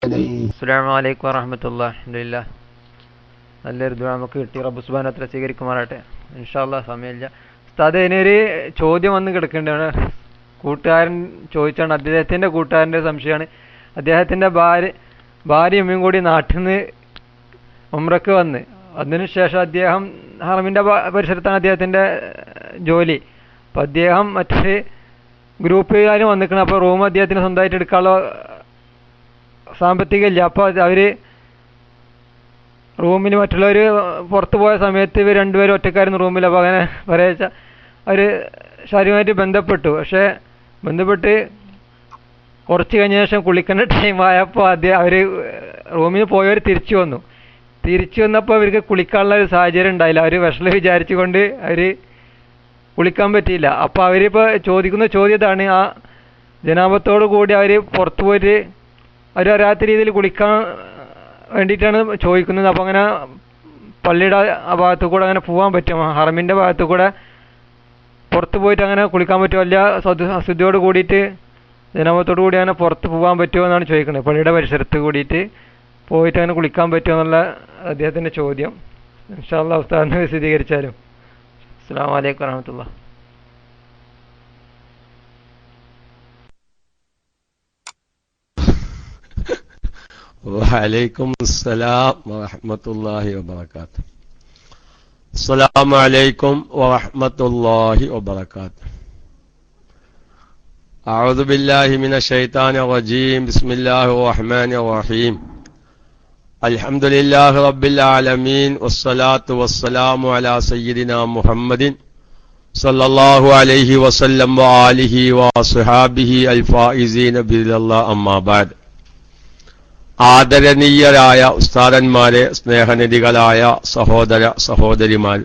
അസ്സലാമു അലൈക്കും വറഹ്മത്തുള്ളാഹി. അൽഹംദുലില്ലാഹ്. നല്ലൊരു ദുആ നമുക്ക് കിട്ടി. റബ്ബ് സുബ്ഹാനഹു വ തആല സ്വീകരിക്കുമാറാകട്ടെ. ഇൻഷാ അല്ലാഹ് സമയമില്ല. ഉസ്താദ്, ഇതിനൊരു ചോദ്യം വന്ന് കിടക്കേണ്ടതാണ്. കൂട്ടുകാരൻ ചോദിച്ചാണ്, അദ്ദേഹത്തിൻ്റെ കൂട്ടുകാരൻ്റെ സംശയമാണ്. അദ്ദേഹത്തിൻ്റെ ഭാര്യയും ഉമ്മയും കൂടി നാട്ടിൽ നിന്ന് ഉംറക്ക് വന്ന് അതിനുശേഷം അദ്ദേഹം ഹറമിൻ്റെ പരിസരത്താണ് അദ്ദേഹത്തിൻ്റെ ജോലി. അപ്പോൾ അദ്ദേഹം മറ്റൊരു ഗ്രൂപ്പുകാരും വന്നിക്കണം. അപ്പോൾ റൂം അദ്ദേഹത്തിന് സ്വന്തമായിട്ട് എടുക്കാനുള്ള സാമ്പത്തികമില്ല. അപ്പോൾ അവർ റൂമിൽ മറ്റുള്ളവർ പുറത്തു പോയ സമയത്ത് ഇവർ രണ്ടുപേരും ഒറ്റക്കാരുന്ന റൂമിൽ. അപ്പോൾ അങ്ങനെ പറയാ അവർ ശാരീരമായിട്ട് ബന്ധപ്പെട്ടു. പക്ഷേ ബന്ധപ്പെട്ട് കുറച്ച് കഴിഞ്ഞ ശേഷം കുളിക്കേണ്ട ടൈം ആയപ്പോൾ അവർ റൂമിൽ പോയവർ തിരിച്ചു വന്നപ്പോൾ അവർക്ക് കുളിക്കാനുള്ള ഒരു സാഹചര്യം ഉണ്ടായില്ല. അവർ വിഷമം വിചാരിച്ചുകൊണ്ട് അവർ കുളിക്കാൻ പറ്റിയില്ല. അപ്പോൾ അവരിപ്പോൾ ചോദിക്കുന്ന ചോദ്യം ഇതാണ്, ആ ജനാപത്തോടു കൂടി അവർ പുറത്തു പോയിട്ട് അവരറിയാത്ത രീതിയിൽ കുളിക്കാൻ വേണ്ടിയിട്ടാണ് ചോദിക്കുന്നത്. അപ്പോൾ അങ്ങനെ പള്ളിയുടെ ആ ഭാഗത്തു കൂടെ അങ്ങനെ പോകാൻ പറ്റുമോ? ഹറമിൻ്റെ ഭാഗത്തു കൂടെ പുറത്ത് പോയിട്ട് അങ്ങനെ കുളിക്കാൻ പറ്റുമോ? അല്ല അശുദ്ധിയോട് കൂടിയിട്ട് ജനാപത്തോടു കൂടി അങ്ങനെ പുറത്ത് പോകാൻ പറ്റുമോ എന്നാണ് ചോദിക്കുന്നത്. പള്ളിയുടെ പരിസരത്ത് കൂടിയിട്ട് പോയിട്ട് അങ്ങനെ കുളിക്കാൻ പറ്റുമോ എന്നുള്ള അദ്ദേഹത്തിൻ്റെ ചോദ്യം. ഇൻഷാ അല്ലാഹ് ഉസ്താദിനെ വിശദീകരിച്ചാലും. അസ്സലാമു അലൈക്കും വറഹ്മത്തുള്ളാഹി. وعليكم السلام ورحمة الله وبركاته. السلام عليكم ورحمة الله وبركاته. أعوذ بالله من الشيطان الرجيم. بسم الله الرحمن الرحيم. الحمد لله رب العالمين والصلاة والسلام على سيدنا محمد صلى الله عليه وسلم وآله وصحابه الفائزين برضا الله. أما بعد. ആദരണീയരായ ഉസ്താദന്മാരെ, സ്നേഹനിധികളായ സഹോദര സഹോദരിമാർ,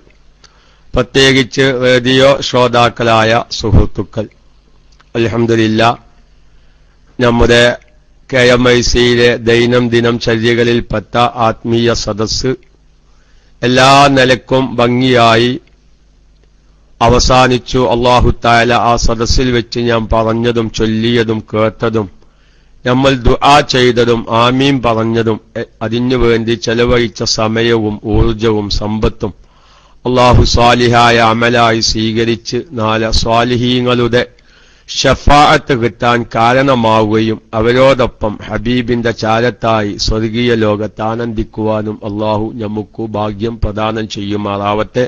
പ്രത്യേകിച്ച് റേഡിയോ ശ്രോതാക്കളായ സുഹൃത്തുക്കൾ, അൽഹംദുലില്ലാഹ് നമ്മുടെ KMICയിലെ ദൈനംദിനം ചര്യകളിൽപ്പെട്ട ആത്മീയ സദസ്സ് എല്ലാ നിലക്കും ഭംഗിയായി അവസാനിച്ചു. അല്ലാഹു തആല ആ സദസ്സിൽ വെച്ച് ഞാൻ പറഞ്ഞതും ചൊല്ലിയതും കേട്ടതും നമ്മൾ ദുആ ചെയ്തതും ആമീൻ പറഞ്ഞതും അതിനു വേണ്ടി ചെലവഴിച്ച സമയവും ഊർജവും സമ്പത്തും അല്ലാഹു സ്വാലിഹായ അമലായി സ്വീകരിച്ച് നാല് സ്വാലിഹീങ്ങളുടെ ശഫാഅത്ത് കിട്ടാൻ കാരണമാവുകയും അവരോടൊപ്പം ഹബീബിന്റെ ചാരത്തായി സ്വർഗീയ ലോകത്ത് ആനന്ദിക്കുവാനും അല്ലാഹു നമുക്ക് ഭാഗ്യം പ്രദാനം ചെയ്യുമാറാവട്ടെ.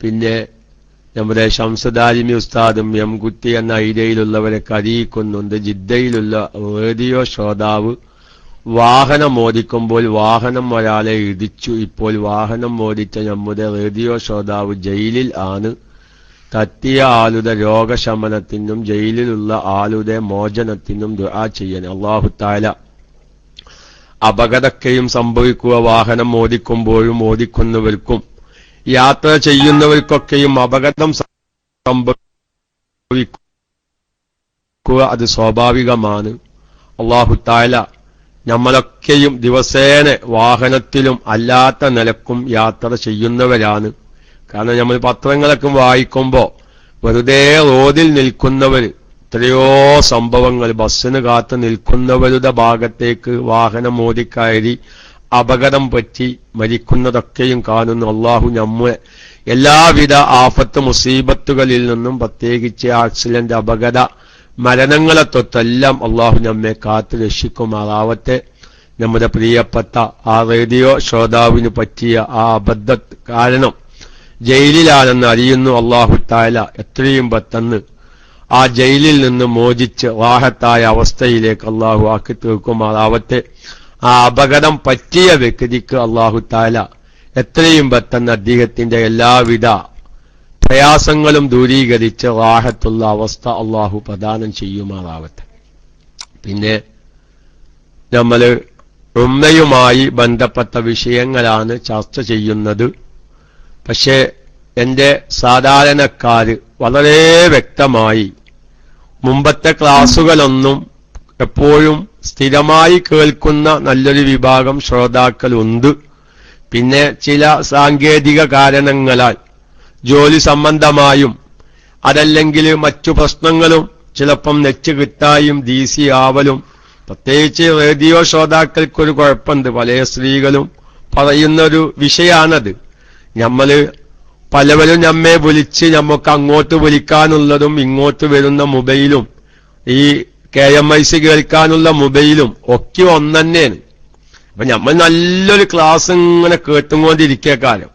പിന്നെ നമ്മുടെ ശംസുദാരിമി ഉസ്താദും എംകുട്ടി എന്ന ഐഡിയയിലുള്ളവരൊക്കെ അറിയിക്കുന്നുണ്ട്, ജിദ്ദയിലുള്ള റേഡിയോ ശ്രോതാവ് വാഹനം ഓടിക്കുമ്പോൾ വാഹനം ഒരാളെ ഇടിച്ചു. ഇപ്പോൾ വാഹനം ഓടിച്ച നമ്മുടെ റേഡിയോ ശ്രോതാവ് ജയിലിൽ ആണ്. തട്ടിയ ആളുടെ രോഗശമനത്തിനും ജയിലിലുള്ള ആളുടെ മോചനത്തിനും ദുആ ചെയ്യാൻ. അല്ലാഹു തആല അപകടക്കെയും സംഭവിക്കുക വാഹനം ഓടിക്കുമ്പോഴും ഓടിക്കുന്നവർക്കും യാത്ര ചെയ്യുന്നവർക്കൊക്കെയും അപകടം സംഭവിക്കുക അത് സ്വാഭാവികമാണ്. അല്ലാഹു തആല നമ്മളൊക്കെയും ദിവസേന വാഹനത്തിലും അല്ലാത്ത നിലക്കും യാത്ര ചെയ്യുന്നവരാണ്. കാരണം നമ്മൾ പത്രങ്ങളൊക്കെ വായിക്കുമ്പോൾ വെറുതെ റോഡിൽ നിൽക്കുന്നവർ എത്രയോ സംഭവങ്ങൾ, ബസ്സിന് കാത്ത് നിൽക്കുന്നവരുടെ ഭാഗത്തേക്ക് വാഹനം ഓടിക്കയറി അപകടം പറ്റി മരിക്കുന്നതൊക്കെയും കാണുന്നു. അല്ലാഹു നമ്മെ എല്ലാവിധ ആഫത്ത് മുസീബത്തുകളിൽ നിന്നും പ്രത്യേകിച്ച് ആക്സിഡന്റ്, അപകട മരണങ്ങളെ തൊട്ടെല്ലാം അല്ലാഹു നമ്മെ കാത്തു രക്ഷിക്കുമാറാവട്ടെ. നമ്മുടെ പ്രിയപ്പെട്ട ആ റേഡിയോ ശ്രോതാവിന് പറ്റിയ ആ അബദ്ധ കാരണം ജയിലിലാണെന്ന് അറിയുന്നു. അല്ലാഹു തആല എത്രയും പെട്ടെന്ന് ആ ജയിലിൽ നിന്ന് മോചിച്ച് റാഹത്തായ അവസ്ഥയിലേക്ക് അല്ലാഹു ആക്കി തീർക്കുമാറാവട്ടെ. ആ അപകടം പറ്റിയ വ്യക്തിക്ക് അല്ലാഹു തആല എത്രയും പെട്ടെന്ന് അദ്ദേഹത്തിന്റെ എല്ലാവിധ പ്രയാസങ്ങളും ദൂരീകരിച്ച് റാഹത്തുള്ള അവസ്ഥ അല്ലാഹു പ്രദാനം ചെയ്യുമാറാവട്ടെ. പിന്നെ നമ്മൾ ഉമ്മയുമായി ബന്ധപ്പെട്ട വിഷയങ്ങളാണ് ചർച്ച ചെയ്യുന്നത്. പക്ഷേ എന്റെ സാധാരണക്കാര് വളരെ വ്യക്തമായി മുമ്പത്തെ ക്ലാസുകളൊന്നും എപ്പോഴും സ്ഥിരമായി കേൾക്കുന്ന നല്ലൊരു വിഭാഗം ശ്രോതാക്കളുണ്ട്. പിന്നെ ചില സാങ്കേതിക കാരണങ്ങളാൽ ജോലി സംബന്ധമായും അതല്ലെങ്കിൽ മറ്റു പ്രശ്നങ്ങളും ചിലപ്പം നെറ്റ് കിട്ടായും DC ആവലും പ്രത്യേകിച്ച് റേഡിയോ ശ്രോതാക്കൾക്കൊരു കുഴപ്പമുണ്ട്. പല സ്ത്രീകളും പറയുന്നൊരു വിഷയാണത്. പലവരും നമ്മെ വിളിച്ച് നമുക്ക് അങ്ങോട്ട് വിളിക്കാനുള്ളതും ഇങ്ങോട്ട് വരുന്ന മൊബൈലും ഈ KMIC കേൾക്കാനുള്ള മൊബൈലും ഒക്കെ ഒന്നെന്നെയാണ്. അപ്പൊ നമ്മൾ നല്ലൊരു ക്ലാസ് ഇങ്ങനെ കേട്ടുകൊണ്ടിരിക്കേക്കാലം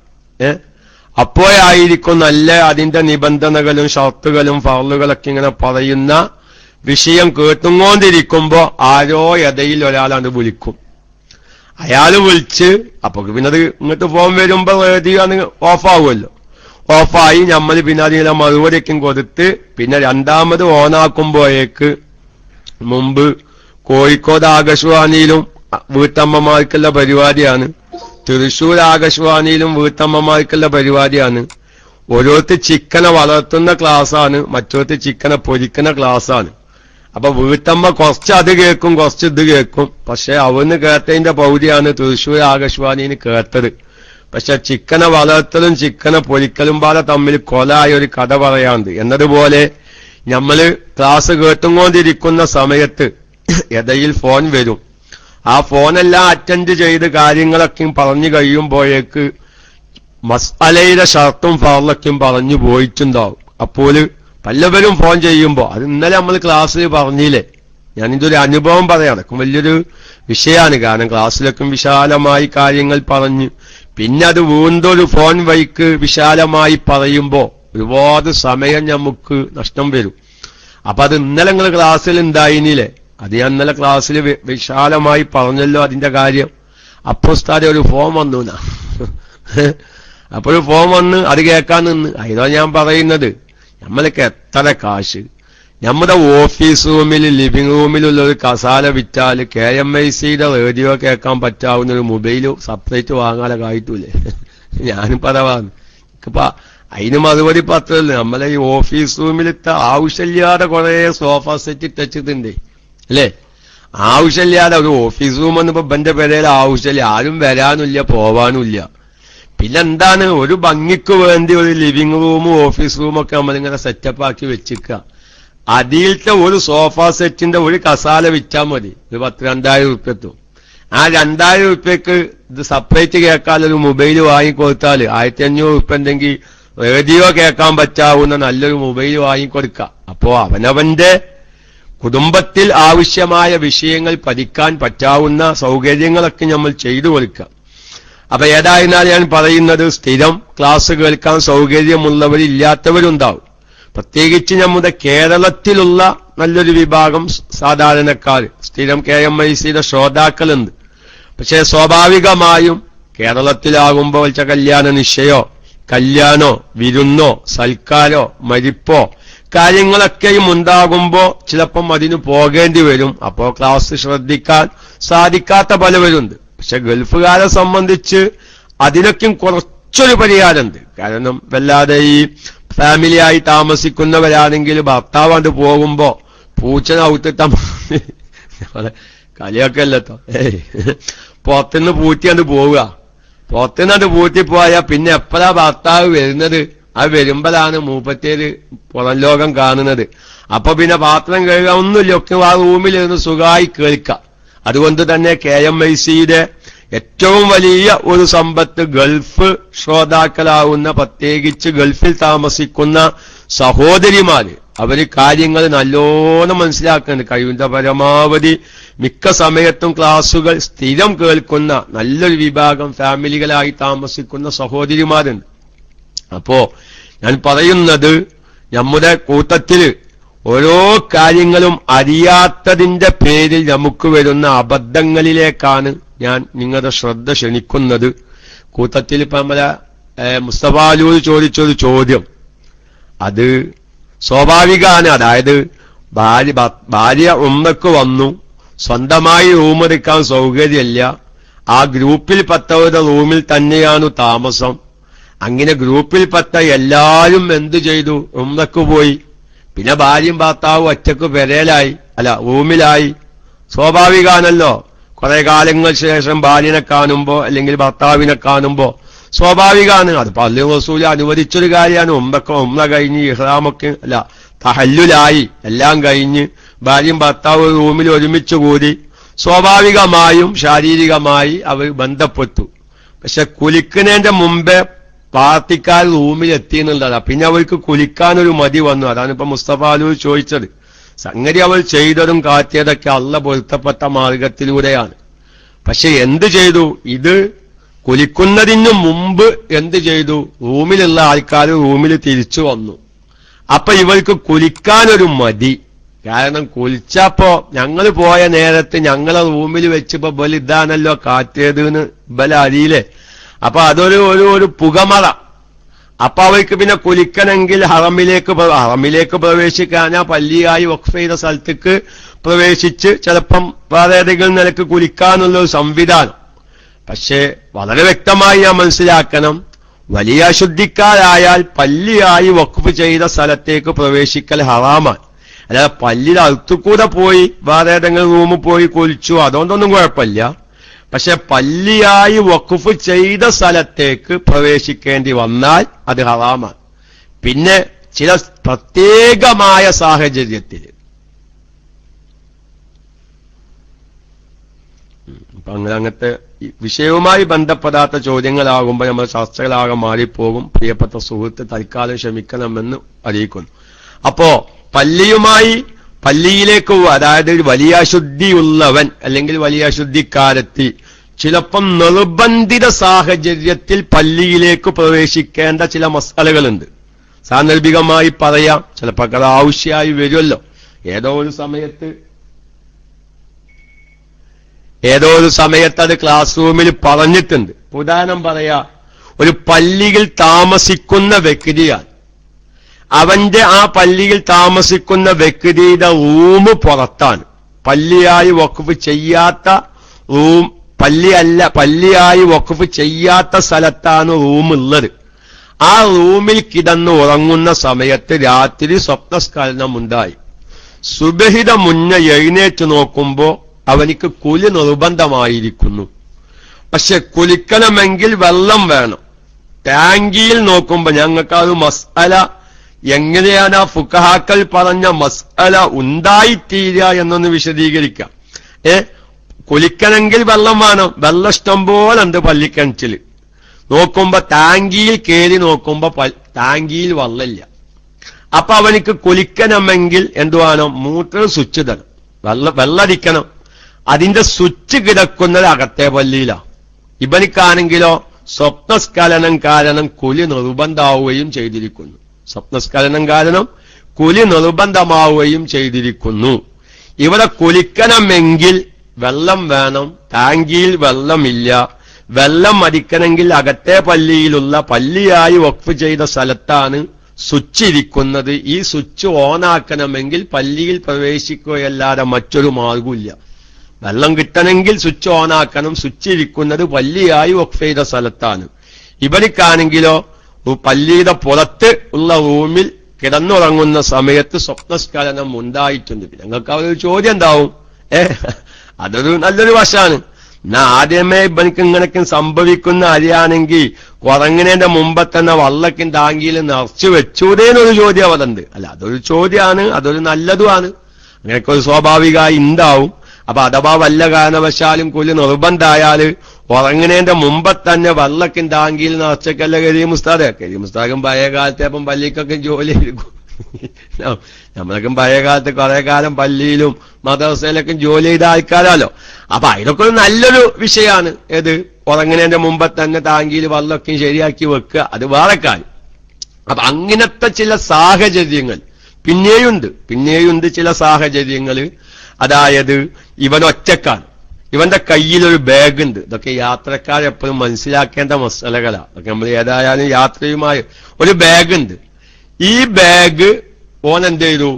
അപ്പോഴായിരിക്കും നല്ല അതിന്റെ നിബന്ധനകളും ഷർത്തുകളും ഫർളുകളൊക്കെ ഇങ്ങനെ പറയുന്ന വിഷയം കേട്ടുകൊണ്ടിരിക്കുമ്പോ ആരോ ഇടയിൽ ഒരാളാണ് വിളിക്കും. അയാള് വിളിച്ച് അപ്പൊ പിന്നെ അത് ഇങ്ങോട്ട് ഫോൺ വരുമ്പോ റേഡിയോ ഓഫാവുമല്ലോ. ഓഫായി നമ്മൾ പിന്നെ അതിനുള്ള മറുപടിയൊക്കെ കൊടുത്ത് പിന്നെ രണ്ടാമത് ഓണാക്കുമ്പോഴേക്ക് മുമ്പ് കോഴിക്കോട് ആകാശവാണിയിലും വീട്ടമ്മമാർക്കുള്ള പരിപാടിയാണ്, തൃശൂർ ആകാശവാണിയിലും വീട്ടമ്മമാർക്കുള്ള പരിപാടിയാണ്. ഓരോരുത്തർ ചിക്കനെ വളർത്തുന്ന ക്ലാസ്സാണ്, മറ്റോരുത്തർ ചിക്കനെ പൊരിക്കുന്ന ക്ലാസ്സാണ്. അപ്പൊ വീട്ടമ്മ കുറച്ച് അത് കേൾക്കും, കുറച്ച് ഇത് കേൾക്കും. പക്ഷെ അവന്ന് കേട്ടതിന്റെ പൗതിയാണ് തൃശൂർ ആകാശവാണിന് കേട്ടത്. പക്ഷെ ചിക്കനെ വളർത്തലും ചിക്കനെ പൊരിക്കലും പാടെ തമ്മിൽ കൊലായ ഒരു കഥ പറയാറുണ്ട്. എന്നതുപോലെ നമ്മള് ക്ലാസ് കേട്ടുകൊണ്ടിരിക്കുന്ന സമയത്ത് ഇടയിൽ ഫോൺ വരും. ആ ഫോണെല്ലാം അറ്റൻഡ് ചെയ്ത് കാര്യങ്ങളൊക്കെ പറഞ്ഞു കഴിയുമ്പോഴേക്ക് മസ്അലയുടെ ഷർത്തും ഫർളൊക്കെയും പറഞ്ഞു പോയിട്ടുണ്ടാവും. അപ്പോൾ പലവരും ഫോൺ ചെയ്യുമ്പോ അത് ഇന്നലെ നമ്മൾ ക്ലാസ്സിൽ പറഞ്ഞില്ലേ, ഞാനിന്റെ ഒരു അനുഭവം പറയാം. അതൊക്കെ വലിയൊരു വിഷയമാണ്. കാരണം ക്ലാസ്സിലൊക്കെ വിശാലമായി കാര്യങ്ങൾ പറഞ്ഞ് പിന്നെ അത് വീണ്ടും ഒരു ഫോൺ വഴിക്ക് വിശാലമായി പറയുമ്പോ ഒരുപാട് സമയം നമുക്ക് നഷ്ടം വരും. അപ്പൊ അത് ഇന്നലെ നിങ്ങൾ ക്ലാസ്സിൽ ഉണ്ടായില്ലേ, അത് ഞാൻ ഇന്നലെ ക്ലാസ്സിൽ വിശാലമായി പറഞ്ഞല്ലോ അതിന്റെ കാര്യം. അപ്പൊ ഉസ്താദെ ഒരു ഫോൺ വന്നു അപ്പൊ ഒരു ഫോൺ വന്ന് അത് കേൾക്കാൻ നിന്ന്. അതിനോ ഞാൻ പറയുന്നത് നമ്മളൊക്കെ എത്ര കാശ് നമ്മുടെ ഓഫീസ് റൂമിൽ ലിവിംഗ് റൂമിലുള്ള ഒരു കസാല വിറ്റാല് KMICയുടെ റേഡിയോ കേൾക്കാൻ പറ്റാവുന്ന ഒരു മൊബൈല് സെപ്പറേറ്റ് വാങ്ങാനൊക്കെ ആയിട്ടില്ലേ. ഞാനും പറയാന്ന് ഇപ്പൊ അതിന് മറുപടി പത്രമല്ലേ. നമ്മളെ ഈ ഓഫീസ് റൂമിലത്തെ ആവശ്യമില്ലാതെ കുറെ സോഫ സെറ്റ് ഇട്ടിട്ടുണ്ട് അല്ലേ. ആവശ്യമില്ലാതെ ഒരു ഓഫീസ് റൂം എന്നിപ്പോ ബന്റെ പേരയിൽ ആവശ്യമില്ല, ആരും വരാനുമില്ല പോവാനുമില്ല. പിന്നെന്താണ് ഒരു ഭംഗിക്ക് വേണ്ടി ഒരു ലിവിംഗ് റൂമും ഓഫീസ് റൂമൊക്കെ നമ്മളിങ്ങനെ സെറ്റപ്പ് ആക്കി വെച്ചിക്കുക. അതിലത്തെ ഒരു സോഫ സെറ്റിന്റെ ഒരു കസാല വിറ്റാൽ മതി, ഒരു 10,000-2,000 ഉറുപ്പ്യത്തും. ആ 2,000 ഉറുപ്പ്യക്ക് ഇത് സെപ്പറേറ്റ് കേൾക്കാനൊരു മൊബൈൽ വാങ്ങിക്കൊടുത്താൽ 1,500 ഉറുപ്പ്യ ഉണ്ടെങ്കിൽ റേഡിയോ കേൾക്കാൻ പറ്റാവുന്ന നല്ലൊരു മൊബൈൽ വാങ്ങിക്കൊടുക്കുക. അപ്പോ അവനവന്റെ കുടുംബത്തിൽ ആവശ്യമായ വിഷയങ്ങൾ പഠിക്കാൻ പറ്റാവുന്ന സൗകര്യങ്ങളൊക്കെ നമ്മൾ ചെയ്തു കൊടുക്കുക. അപ്പൊ ഏതായിരുന്നാലും ഞാൻ പറയുന്നത് സ്ഥിരം ക്ലാസ് കേൾക്കാൻ സൗകര്യമുള്ളവരില്ലാത്തവരുണ്ടാവും. പ്രത്യേകിച്ച് നമ്മുടെ കേരളത്തിലുള്ള നല്ലൊരു വിഭാഗം സാധാരണക്കാർ സ്ഥിരം KMICയുടെ ശ്രോതാക്കളുണ്ട്. പക്ഷെ സ്വാഭാവികമായും കേരളത്തിലാകുമ്പോൾ വെച്ച കല്യാണ നിശ്ചയോ കല്യാണോ വിരുന്നോ സൽക്കാരോ മരിപ്പോ കാര്യങ്ങളൊക്കെയും ഉണ്ടാകുമ്പോ ചിലപ്പം അതിന് പോകേണ്ടി വരും. അപ്പോ ക്ലാസ് ശ്രദ്ധിക്കാൻ സാധിക്കാത്ത പലവരുണ്ട്. പക്ഷെ ഗൾഫുകാരെ സംബന്ധിച്ച് അതിനൊക്കെയും കുറച്ചൊരു പരിഹാരമുണ്ട്. കാരണം വല്ലാതെ ഈ ഫാമിലിയായി താമസിക്കുന്നവരാണെങ്കിൽ ഭർത്താവാണ്ട് പോകുമ്പോ പൂച്ചനെ ഔത്തിട്ട കളിയൊക്കെ അല്ലട്ടോ, പുറത്തുനിന്ന് പൂറ്റിയാണ്ട് പോവുക. പുറത്തുനിന്നാണ്ട് പൂറ്റിപ്പോയാൽ പിന്നെ എപ്പോഴാ ഭർത്താവ് വരുന്നത്, അത് വരുമ്പോഴാണ് മൂപ്പത്തേര് പുറം ലോകം കാണുന്നത്. അപ്പൊ പിന്നെ പാത്രം കഴുകാൻ ഒന്നുമില്ല, ഒക്കെ ആ റൂമിലിരുന്ന് സുഖമായി കേൾക്കാം. അതുകൊണ്ട് തന്നെ KMICയുടെ ഏറ്റവും വലിയ ഒരു സമ്പത്ത് ഗൾഫ് ശ്രോതാക്കളാവുന്ന, പ്രത്യേകിച്ച് ഗൾഫിൽ താമസിക്കുന്ന സഹോദരിമാര് അവര് കാര്യങ്ങൾ നല്ലോണം മനസ്സിലാക്കുന്നുണ്ട്. കഴിവിന്റെ പരമാവധി മിക്ക സമയത്തും ക്ലാസുകൾ സ്ഥിരം കേൾക്കുന്ന നല്ലൊരു വിഭാഗം ഫാമിലികളായി താമസിക്കുന്ന സഹോദരിമാരുണ്ട്. അപ്പോ ഞാൻ പറയുന്നത് നമ്മുടെ കൂട്ടത്തില് ഓരോ കാര്യങ്ങളും അറിയാത്തതിന്റെ പേരിൽ നമുക്ക് വരുന്ന അബദ്ധങ്ങളിലേക്കാണ് ഞാൻ നിങ്ങളുടെ ശ്രദ്ധ ക്ഷണിക്കുന്നത്. കൂട്ടത്തിൽ ഇപ്പൊ നമ്മളെ മുസ്തഫാലൂർ ചോദിച്ചൊരു ചോദ്യം അത് സ്വാഭാവികമാണ്. അതായത് ഭാര്യ ഉമ്മക്ക് വന്നു, സ്വന്തമായി റൂമെടുക്കാൻ സൗകര്യമില്ല, ആ ഗ്രൂപ്പിൽപ്പെട്ടവരുടെ റൂമിൽ തന്നെയാണ് താമസം. അങ്ങനെ ഗ്രൂപ്പിൽപ്പെട്ട എല്ലാവരും എന്തു ചെയ്തു, ഉമ്മക്ക് പോയി. പിന്നെ ഭാര്യയും ഭർത്താവും ഒറ്റക്ക് പെരയിലായി, അല്ല റൂമിലായി. സ്വാഭാവികമാണല്ലോ, കുറെ കാലങ്ങൾക്ക് ശേഷം ഭാര്യനെ കാണുമ്പോ അല്ലെങ്കിൽ ഭർത്താവിനെ കാണുമ്പോ സ്വാഭാവികമാണ്. അത് പള്ളി റസൂൽ അനുവദിച്ചൊരു കാര്യമാണ്. ഉമ്മ കഴിഞ്ഞ് ഇഹ്റാമൊക്കെ അല്ല തഹല്ലുലായി എല്ലാം കഴിഞ്ഞ് ഭാര്യയും ഭർത്താവ് റൂമിൽ ഒരുമിച്ച് കൂടി സ്വാഭാവികമായും ശാരീരികമായി അവർ ബന്ധപ്പെട്ടു. പക്ഷെ കുലിക്കുന്നതിന്റെ മുമ്പേ പാർട്ടിക്കാർ റൂമിൽ എത്തി എന്നുള്ളതാണ്. പിന്നെ അവർക്ക് കുലിക്കാനൊരു മടി വന്നു. അതാണ് ഇപ്പൊ മുസ്തഫ അലൂർ ചോദിച്ചത്. സംഗതി അവൾ ചെയ്തതും കാറ്റിയതൊക്കെ അള്ള പൊരുത്തപ്പെട്ട മാർഗത്തിലൂടെയാണ്. പക്ഷെ എന്ത് ചെയ്തു? ഇത് കുലിക്കുന്നതിന് മുമ്പ് എന്ത് ചെയ്തു? റൂമിലുള്ള ആൾക്കാർ റൂമിൽ തിരിച്ചു വന്നു. അപ്പൊ ഇവർക്ക് കുലിക്കാനൊരു മടി. കാരണം കുലിച്ചപ്പോ ഞങ്ങൾ പോയ നേരത്ത് ഞങ്ങളെ റൂമിൽ വെച്ചപ്പോ ബൽ ഇതാണല്ലോ കാറ്റിയതെന്ന് ബല അറിയില്ലേ. അപ്പൊ അതൊരു പുകമറ. അപ്പൊ അവർക്ക് പിന്നെ കുലിക്കണമെങ്കിൽ ഹറമിലേക്ക് പ്രവേശിക്കാനാ പള്ളിയായി വഖഫ് ചെയ്ത സ്ഥലത്തേക്ക് പ്രവേശിച്ച് ചിലപ്പം വേറെ ഏതെങ്കിലും നിലക്ക് കുലിക്കാന്നുള്ള ഒരു സംവിധാനം. പക്ഷേ വളരെ വ്യക്തമായി ഞാൻ മനസ്സിലാക്കണം, വലിയ അശുദ്ധിക്കാരായാൽ പള്ളിയായി വഖഫ് ചെയ്ത സ്ഥലത്തേക്ക് പ്രവേശിക്കൽ ഹറാമാണ്. അല്ലാതെ പള്ളിയുടെ അടുത്തുകൂടെ പോയി വേറെ ഏതെങ്കിലും റൂമിൽ പോയി കുലിച്ചു അതുകൊണ്ടൊന്നും കുഴപ്പമില്ല. പക്ഷെ പള്ളിയായി വഖഫ് ചെയ്ത സ്ഥലത്തേക്ക് പ്രവേശിക്കേണ്ടി വന്നാൽ അത് ഹറാമാണ്. പിന്നെ ചില പ്രത്യേകമായ സാഹചര്യത്തിൽ അപ്പൊ അങ്ങനത്തെ വിഷയവുമായി ബന്ധപ്പെടാത്ത ചോദ്യങ്ങളാകുമ്പോൾ നമ്മൾ ചർച്ചകളാകെ മാറിപ്പോകും. പ്രിയപ്പെട്ട സുഹൃത്ത് തൽക്കാലം ക്ഷമിക്കണമെന്ന് അറിയിക്കുന്നു. അപ്പോ പള്ളിയിലേക്ക് അതായത് വലിയ അശുദ്ധിയുള്ളവൻ അല്ലെങ്കിൽ വലിയ അശുദ്ധിക്കാരെത്തി ചിലപ്പം നിർബന്ധിത സാഹചര്യത്തിൽ പള്ളിയിലേക്ക് പ്രവേശിക്കേണ്ട ചില മസാലകളുണ്ട്. സാന്ദർഭികമായി പറയാം, ചിലപ്പോൾ അത് ആവശ്യമായി വരുമല്ലോ. ഏതോ ഒരു സമയത്ത് അത് ക്ലാസ് റൂമിൽ പറഞ്ഞിട്ടുണ്ട്. ഉദാഹരണം പറയാ, ഒരു പള്ളിയിൽ താമസിക്കുന്ന വ്യക്തിയാണ്. അവന്റെ ആ പള്ളിയിൽ താമസിക്കുന്ന വ്യക്തിയുടെ റൂം പുറത്താണ്. പള്ളിയായി വഖഫ് ചെയ്യാത്ത റൂം, പള്ളിയായി വഖഫ് ചെയ്യാത്ത സ്ഥലത്താണ് റൂമുള്ളത്. ആ റൂമിൽ കിടന്ന് ഉറങ്ങുന്ന സമയത്ത് രാത്രി സ്വപ്നസ്ഖലനമുണ്ടായി. സുബഹിയുടെ മുന്നേ എഴുന്നേറ്റ് നോക്കുമ്പോ അവനിക്ക് കുലി നിർബന്ധമായിരിക്കുന്നു. പക്ഷെ കുലിക്കണമെങ്കിൽ വെള്ളം വേണം. ടാങ്കിയിൽ നോക്കുമ്പോ ഞങ്ങൾക്ക് അത് മസ്അല എങ്ങനെയാണ് ആ ഫുഖഹാക്കൾ പറഞ്ഞ മസ്അല ഉണ്ടായിത്തീരുക എന്നൊന്ന് വിശദീകരിക്കാം. കുലിക്കണമെങ്കിൽ വെള്ളം വേണം. വെള്ളം ഇഷ്ടം പോലെ ഉണ്ട് പള്ളിക്കിണറ്റില്. നോക്കുമ്പോ ടാങ്കിയിൽ കയറി നോക്കുമ്പോ ടാങ്കിയിൽ വെള്ളമില്ല. അപ്പൊ അവനിക്ക് കുലിക്കണമെങ്കിൽ എന്തുവാണോ? മൂത്ര സ്വിച്ച് തരണം, വെള്ളടിക്കണം. അതിന്റെ സ്വിച്ച് കിടക്കുന്നത് അകത്തെ പള്ളിയിലാണ്. ഇവനിക്കാണെങ്കിലോ സ്വപ്നസ്ഖലനം കാരണം കുലി നിർബന്ധമാവുകയും ചെയ്തിരിക്കുന്നു. സ്വപ്നസ്ഖലനം കാരണം കുലി നിർബന്ധമാവുകയും ചെയ്തിരിക്കുന്നു. ഇവിടെ കുലിക്കണമെങ്കിൽ വെള്ളം വേണം, ടാങ്കിയിൽ വെള്ളമില്ല. വെള്ളം അടിക്കണമെങ്കിൽ അകത്തെ പള്ളിയിലുള്ള പള്ളിയായി വഖഫ് ചെയ്ത സ്ഥലത്താണ് സ്വിച്ച് ഇരിക്കുന്നത്. ഈ സ്വിച്ച് ഓണാക്കണമെങ്കിൽ പള്ളിയിൽ പ്രവേശിക്കുകയല്ലാതെ മറ്റൊരു മാർഗമില്ല. വെള്ളം കിട്ടണമെങ്കിൽ സ്വിച്ച് ഓണാക്കണം. സ്വിച്ച് ഇരിക്കുന്നത് പള്ളിയായി വഖഫ് ചെയ്ത സ്ഥലത്താണ്. ഇവരിക്കാണെങ്കിലോ പള്ളിയുടെ പുറത്ത് ഉള്ള റൂമിൽ കിടന്നുറങ്ങുന്ന സമയത്ത് സ്വപ്നസ്ഖലനം ഉണ്ടായിട്ടുണ്ട്. ഞങ്ങൾക്ക് ഒരു ചോദ്യം എന്താവും? അതൊരു നല്ലൊരു വശമാണ്. എന്നാ ആദ്യമേ ഇവനിക്ക് ഇങ്ങനൊക്കെ സംഭവിക്കുന്ന അറിയാണെങ്കിൽ കുറങ്ങുന്നതിന്റെ മുമ്പ് തന്നെ വള്ളക്കും ടാങ്കിയിൽ നിറച്ചു വെച്ചൂതേന്നൊരു ചോദ്യം അവരുണ്ട്. അല്ല, അതൊരു ചോദ്യമാണ്, അതൊരു നല്ലതുമാണ്. അങ്ങനെയൊക്കെ ഒരു സ്വാഭാവികമായി ഉണ്ടാവും. അപ്പൊ അഥവാ വല്ല കാരണവശാലും കുലി നിർബന്ധമായാല് ഉറങ്ങുന്നതിന്റെ മുമ്പ് തന്നെ വള്ളക്കും ടാങ്കിയിൽ നിറച്ചൊക്കെയല്ല കരീം ഉസ്താദും പഴയ കാലത്തെ അപ്പം പള്ളിക്കൊക്കെ ജോലി എടുക്കും. നമ്മളൊക്കെ പഴയ കാലത്ത് കുറെ കാലം പള്ളിയിലും മദ്രസയിലൊക്കെ ജോലി ചെയ്ത ആൾക്കാരാലോ. അപ്പൊ അതിനൊക്കെ ഒരു നല്ലൊരു വിഷയമാണ്. ഏത് ഉറങ്ങുന്നതിന്റെ മുമ്പ് തന്നെ ടാങ്കിയിൽ വെള്ളമൊക്കെ ശരിയാക്കി വെക്കുക, അത് വേറെ കാര്യം. അപ്പൊ അങ്ങനത്തെ ചില സാഹചര്യങ്ങൾ പിന്നെയുണ്ട് ചില സാഹചര്യങ്ങൾ. അതായത് ഇവൻ ഒറ്റക്കാണ്, ഇവന്റെ കയ്യിലൊരു ബാഗ് ഉണ്ട്. ഇതൊക്കെ യാത്രക്കാരെപ്പോഴും മനസ്സിലാക്കേണ്ട മസലകളാണ്. അതൊക്കെ നമ്മൾ ഏതായാലും യാത്രയുമായി ഒരു ബാഗ് ഉണ്ട്. ഈ ബാഗ് ഓൻ എന്ത് ചെയ്തു?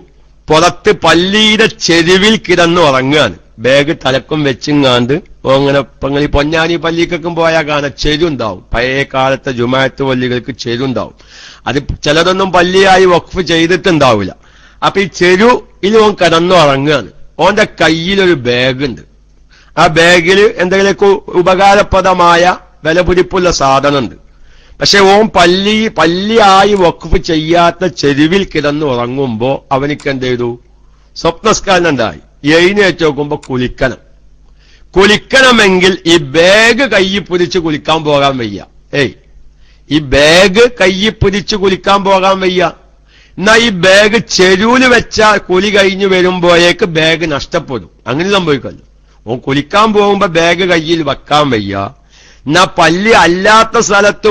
പുറത്ത് പള്ളിയുടെ ചെരുവിൽ കിടന്ന് ഉറങ്ങാണ്. ബാഗ് തലക്കും വെച്ചിങ്ങാണ്ട് അങ്ങനെ ഈ പൊന്നാനി പള്ളിക്കൊക്കെ പോയാൽ കാണാൻ ചെരുണ്ടാവും. പഴയ കാലത്തെ ജുമാഅത്ത് പള്ളികൾക്ക് ചെരുണ്ടാവും. അത് ചിലതൊന്നും പള്ളിയായി വഖഫ് ചെയ്തിട്ടുണ്ടാവില്ല. അപ്പൊ ഈ ചെരുവിൽ ഓൻ കിടന്നുറങ്ങാണ്. ഓന്റെ കയ്യിലൊരു ബാഗ് ഉണ്ട്. ആ ബാഗിൽ എന്തെങ്കിലുമൊക്കെ ഉപകാരപ്രദമായ വിലപിടിപ്പുള്ള സാധനമുണ്ട്. പക്ഷെ ഓൻ പള്ളിയായി വഖഫ് ചെയ്യാത്ത ചെരുവിൽ കിടന്ന് ഉറങ്ങുമ്പോ അവനിക്ക് എന്ത് ചെയ്തു? സ്വപ്നസ്കാരം ഉണ്ടായി. എഴുന്നേറ്റ് നോക്കുമ്പോ കുളിക്കണമെങ്കിൽ ഈ ബാഗ് കയ്യിൽ പിടിച്ച് കുളിക്കാൻ പോകാൻ വയ്യ. ഈ ബാഗ് കയ്യിൽ പിടിച്ച് കുളിക്കാൻ പോകാൻ വയ്യ. എന്നാ ഈ ബാഗ് ചെരുവിൽ വെച്ചാൽ കുളി കഴിഞ്ഞു വരുമ്പോഴേക്ക് ബാഗ് നഷ്ടപ്പെടും. അങ്ങനെ സംഭവിക്കല്ലോ. ഓൻ കുളിക്കാൻ പോകുമ്പോ ബാഗ് കയ്യിൽ വെക്കാൻ വയ്യ. എന്നാ പള്ളി അല്ലാത്ത സ്ഥലത്ത്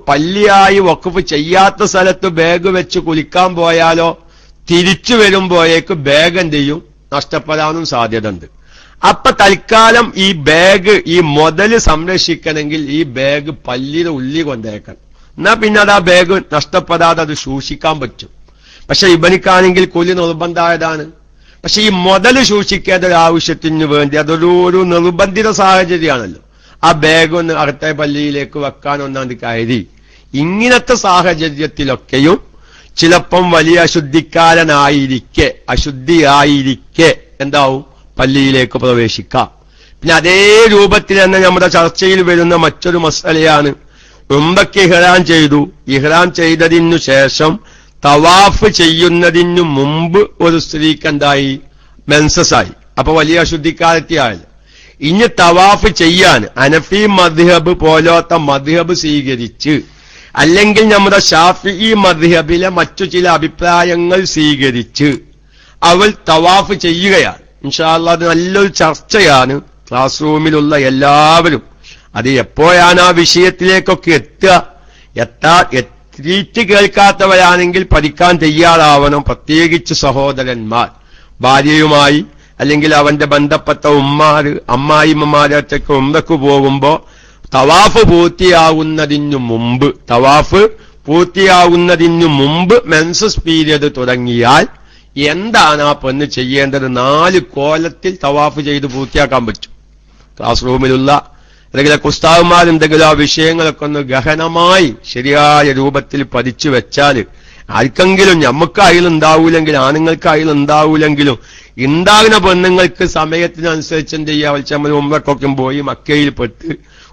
പള്ളിയായി വഖഫ് ചെയ്യാത്ത സ്ഥലത്ത് ബാഗ് വെച്ച് കുളിക്കാൻ പോയാലോ തിരിച്ചു വരുമ്പോഴേക്ക് ബാഗ് എന്ത് ചെയ്യും? നഷ്ടപ്പെടാനും സാധ്യത ഉണ്ട്. അപ്പൊ തൽക്കാലം ഈ ബാഗ് ഈ മുതല് സംരക്ഷിക്കണമെങ്കിൽ ഈ ബാഗ് പള്ളിയുടെ ഉള്ളിൽ കൊണ്ടേക്കണം. എന്നാ പിന്നെ അത് ആ ബാഗ് നഷ്ടപ്പെടാതെ അത് സൂക്ഷിക്കാൻ പറ്റും. പക്ഷെ ഇവനിക്കാണെങ്കിൽ കുലി നിർബന്ധമായതാണ്. പക്ഷെ ഈ മുതല് സൂക്ഷിക്കേണ്ട ഒരു ആവശ്യത്തിന് വേണ്ടി അതൊരു നിർബന്ധിത സാഹചര്യമാണല്ലോ. ആ ബാഗ് ഒന്ന് അടുത്ത പള്ളിയിലേക്ക് വെക്കാൻ ഒന്നാം കയറി. ഇങ്ങനത്തെ സാഹചര്യത്തിലൊക്കെയും ചിലപ്പം വലിയ അശുദ്ധിയായിരിക്കെ എന്താവും? പള്ളിയിലേക്ക് പ്രവേശിക്കാം. പിന്നെ അതേ രൂപത്തിൽ തന്നെ നമ്മുടെ ചർച്ചയിൽ വരുന്ന മറ്റൊരു മസലയാണ് ഉംറയ്ക്ക് ഇഹ്റാം ചെയ്തു. ഇഹ്റാം ചെയ്തതിനു ശേഷം തവാഫ് ചെയ്യുന്നതിനു മുമ്പ് ഒരു സ്ത്രീക്ക് എന്തായി? മെൻസസ് ആയി. അപ്പൊ വലിയ അശുദ്ധിക്കാരത്തിയായല്ലോ. ഇനി തവാഫ് ചെയ്യാൻ ഹനഫി മദ്ഹബ് പോലത്തെ മദ്ഹബ് സ്വീകരിച്ച് അല്ലെങ്കിൽ നമ്മുടെ ഷാഫിഈ മദ്ഹബിലെ മറ്റു ചില അഭിപ്രായങ്ങൾ സ്വീകരിച്ച് അവൾ തവാഫ് ചെയ്യുകയാണ്. ഇൻഷാ അല്ലാഹ് അത് നല്ലൊരു ചർച്ചയാണ് ക്ലാസ് റൂമിലുള്ള എല്ലാവരും. അത് എപ്പോഴാണ് ആ വിഷയത്തിലേക്കൊക്കെ എത്തിയിട്ട് കേൾക്കാത്തവരാണെങ്കിൽ പഠിക്കാൻ തയ്യാറാവണം. പ്രത്യേകിച്ച് സഹോദരന്മാർ ഭാര്യയുമായി അല്ലെങ്കിൽ അവന്റെ ബന്ധപ്പെട്ട അമ്മായിമ്മമാരൊക്കെ ഉംറയ്ക്ക് പോകുമ്പോ തവാഫ് പൂർത്തിയാകുന്നതിനു മുമ്പ് മെൻസസ് പീരിയഡ് തുടങ്ങിയാൽ എന്താണ് ആ പെണ്ണ് ചെയ്യേണ്ടത്? 4 കോലത്തിൽ തവാഫ് ചെയ്ത് പൂർത്തിയാക്കാൻ പറ്റും. ക്ലാസ് റൂമിലുള്ള അല്ലെങ്കിൽ ഉസ്താദുമാരെന്തെങ്കിലും ആ വിഷയങ്ങളൊക്കെ ഒന്ന് ഗഹനമായി ശരിയായ രൂപത്തിൽ പഠിച്ചു വെച്ചാൽ ആർക്കെങ്കിലും നമുക്ക് അയിലുണ്ടാവൂലെങ്കിൽ ആണുങ്ങൾക്ക് അയിലുണ്ടാവൂലെങ്കിലും ഉണ്ടാകുന്ന പെണ്ണുങ്ങൾക്ക് സമയത്തിനനുസരിച്ച് എന്ത് ചെയ്യുക? നമ്മൾ ഉംറക്കൊക്കെ പോയി മക്കയിൽ പെട്ട്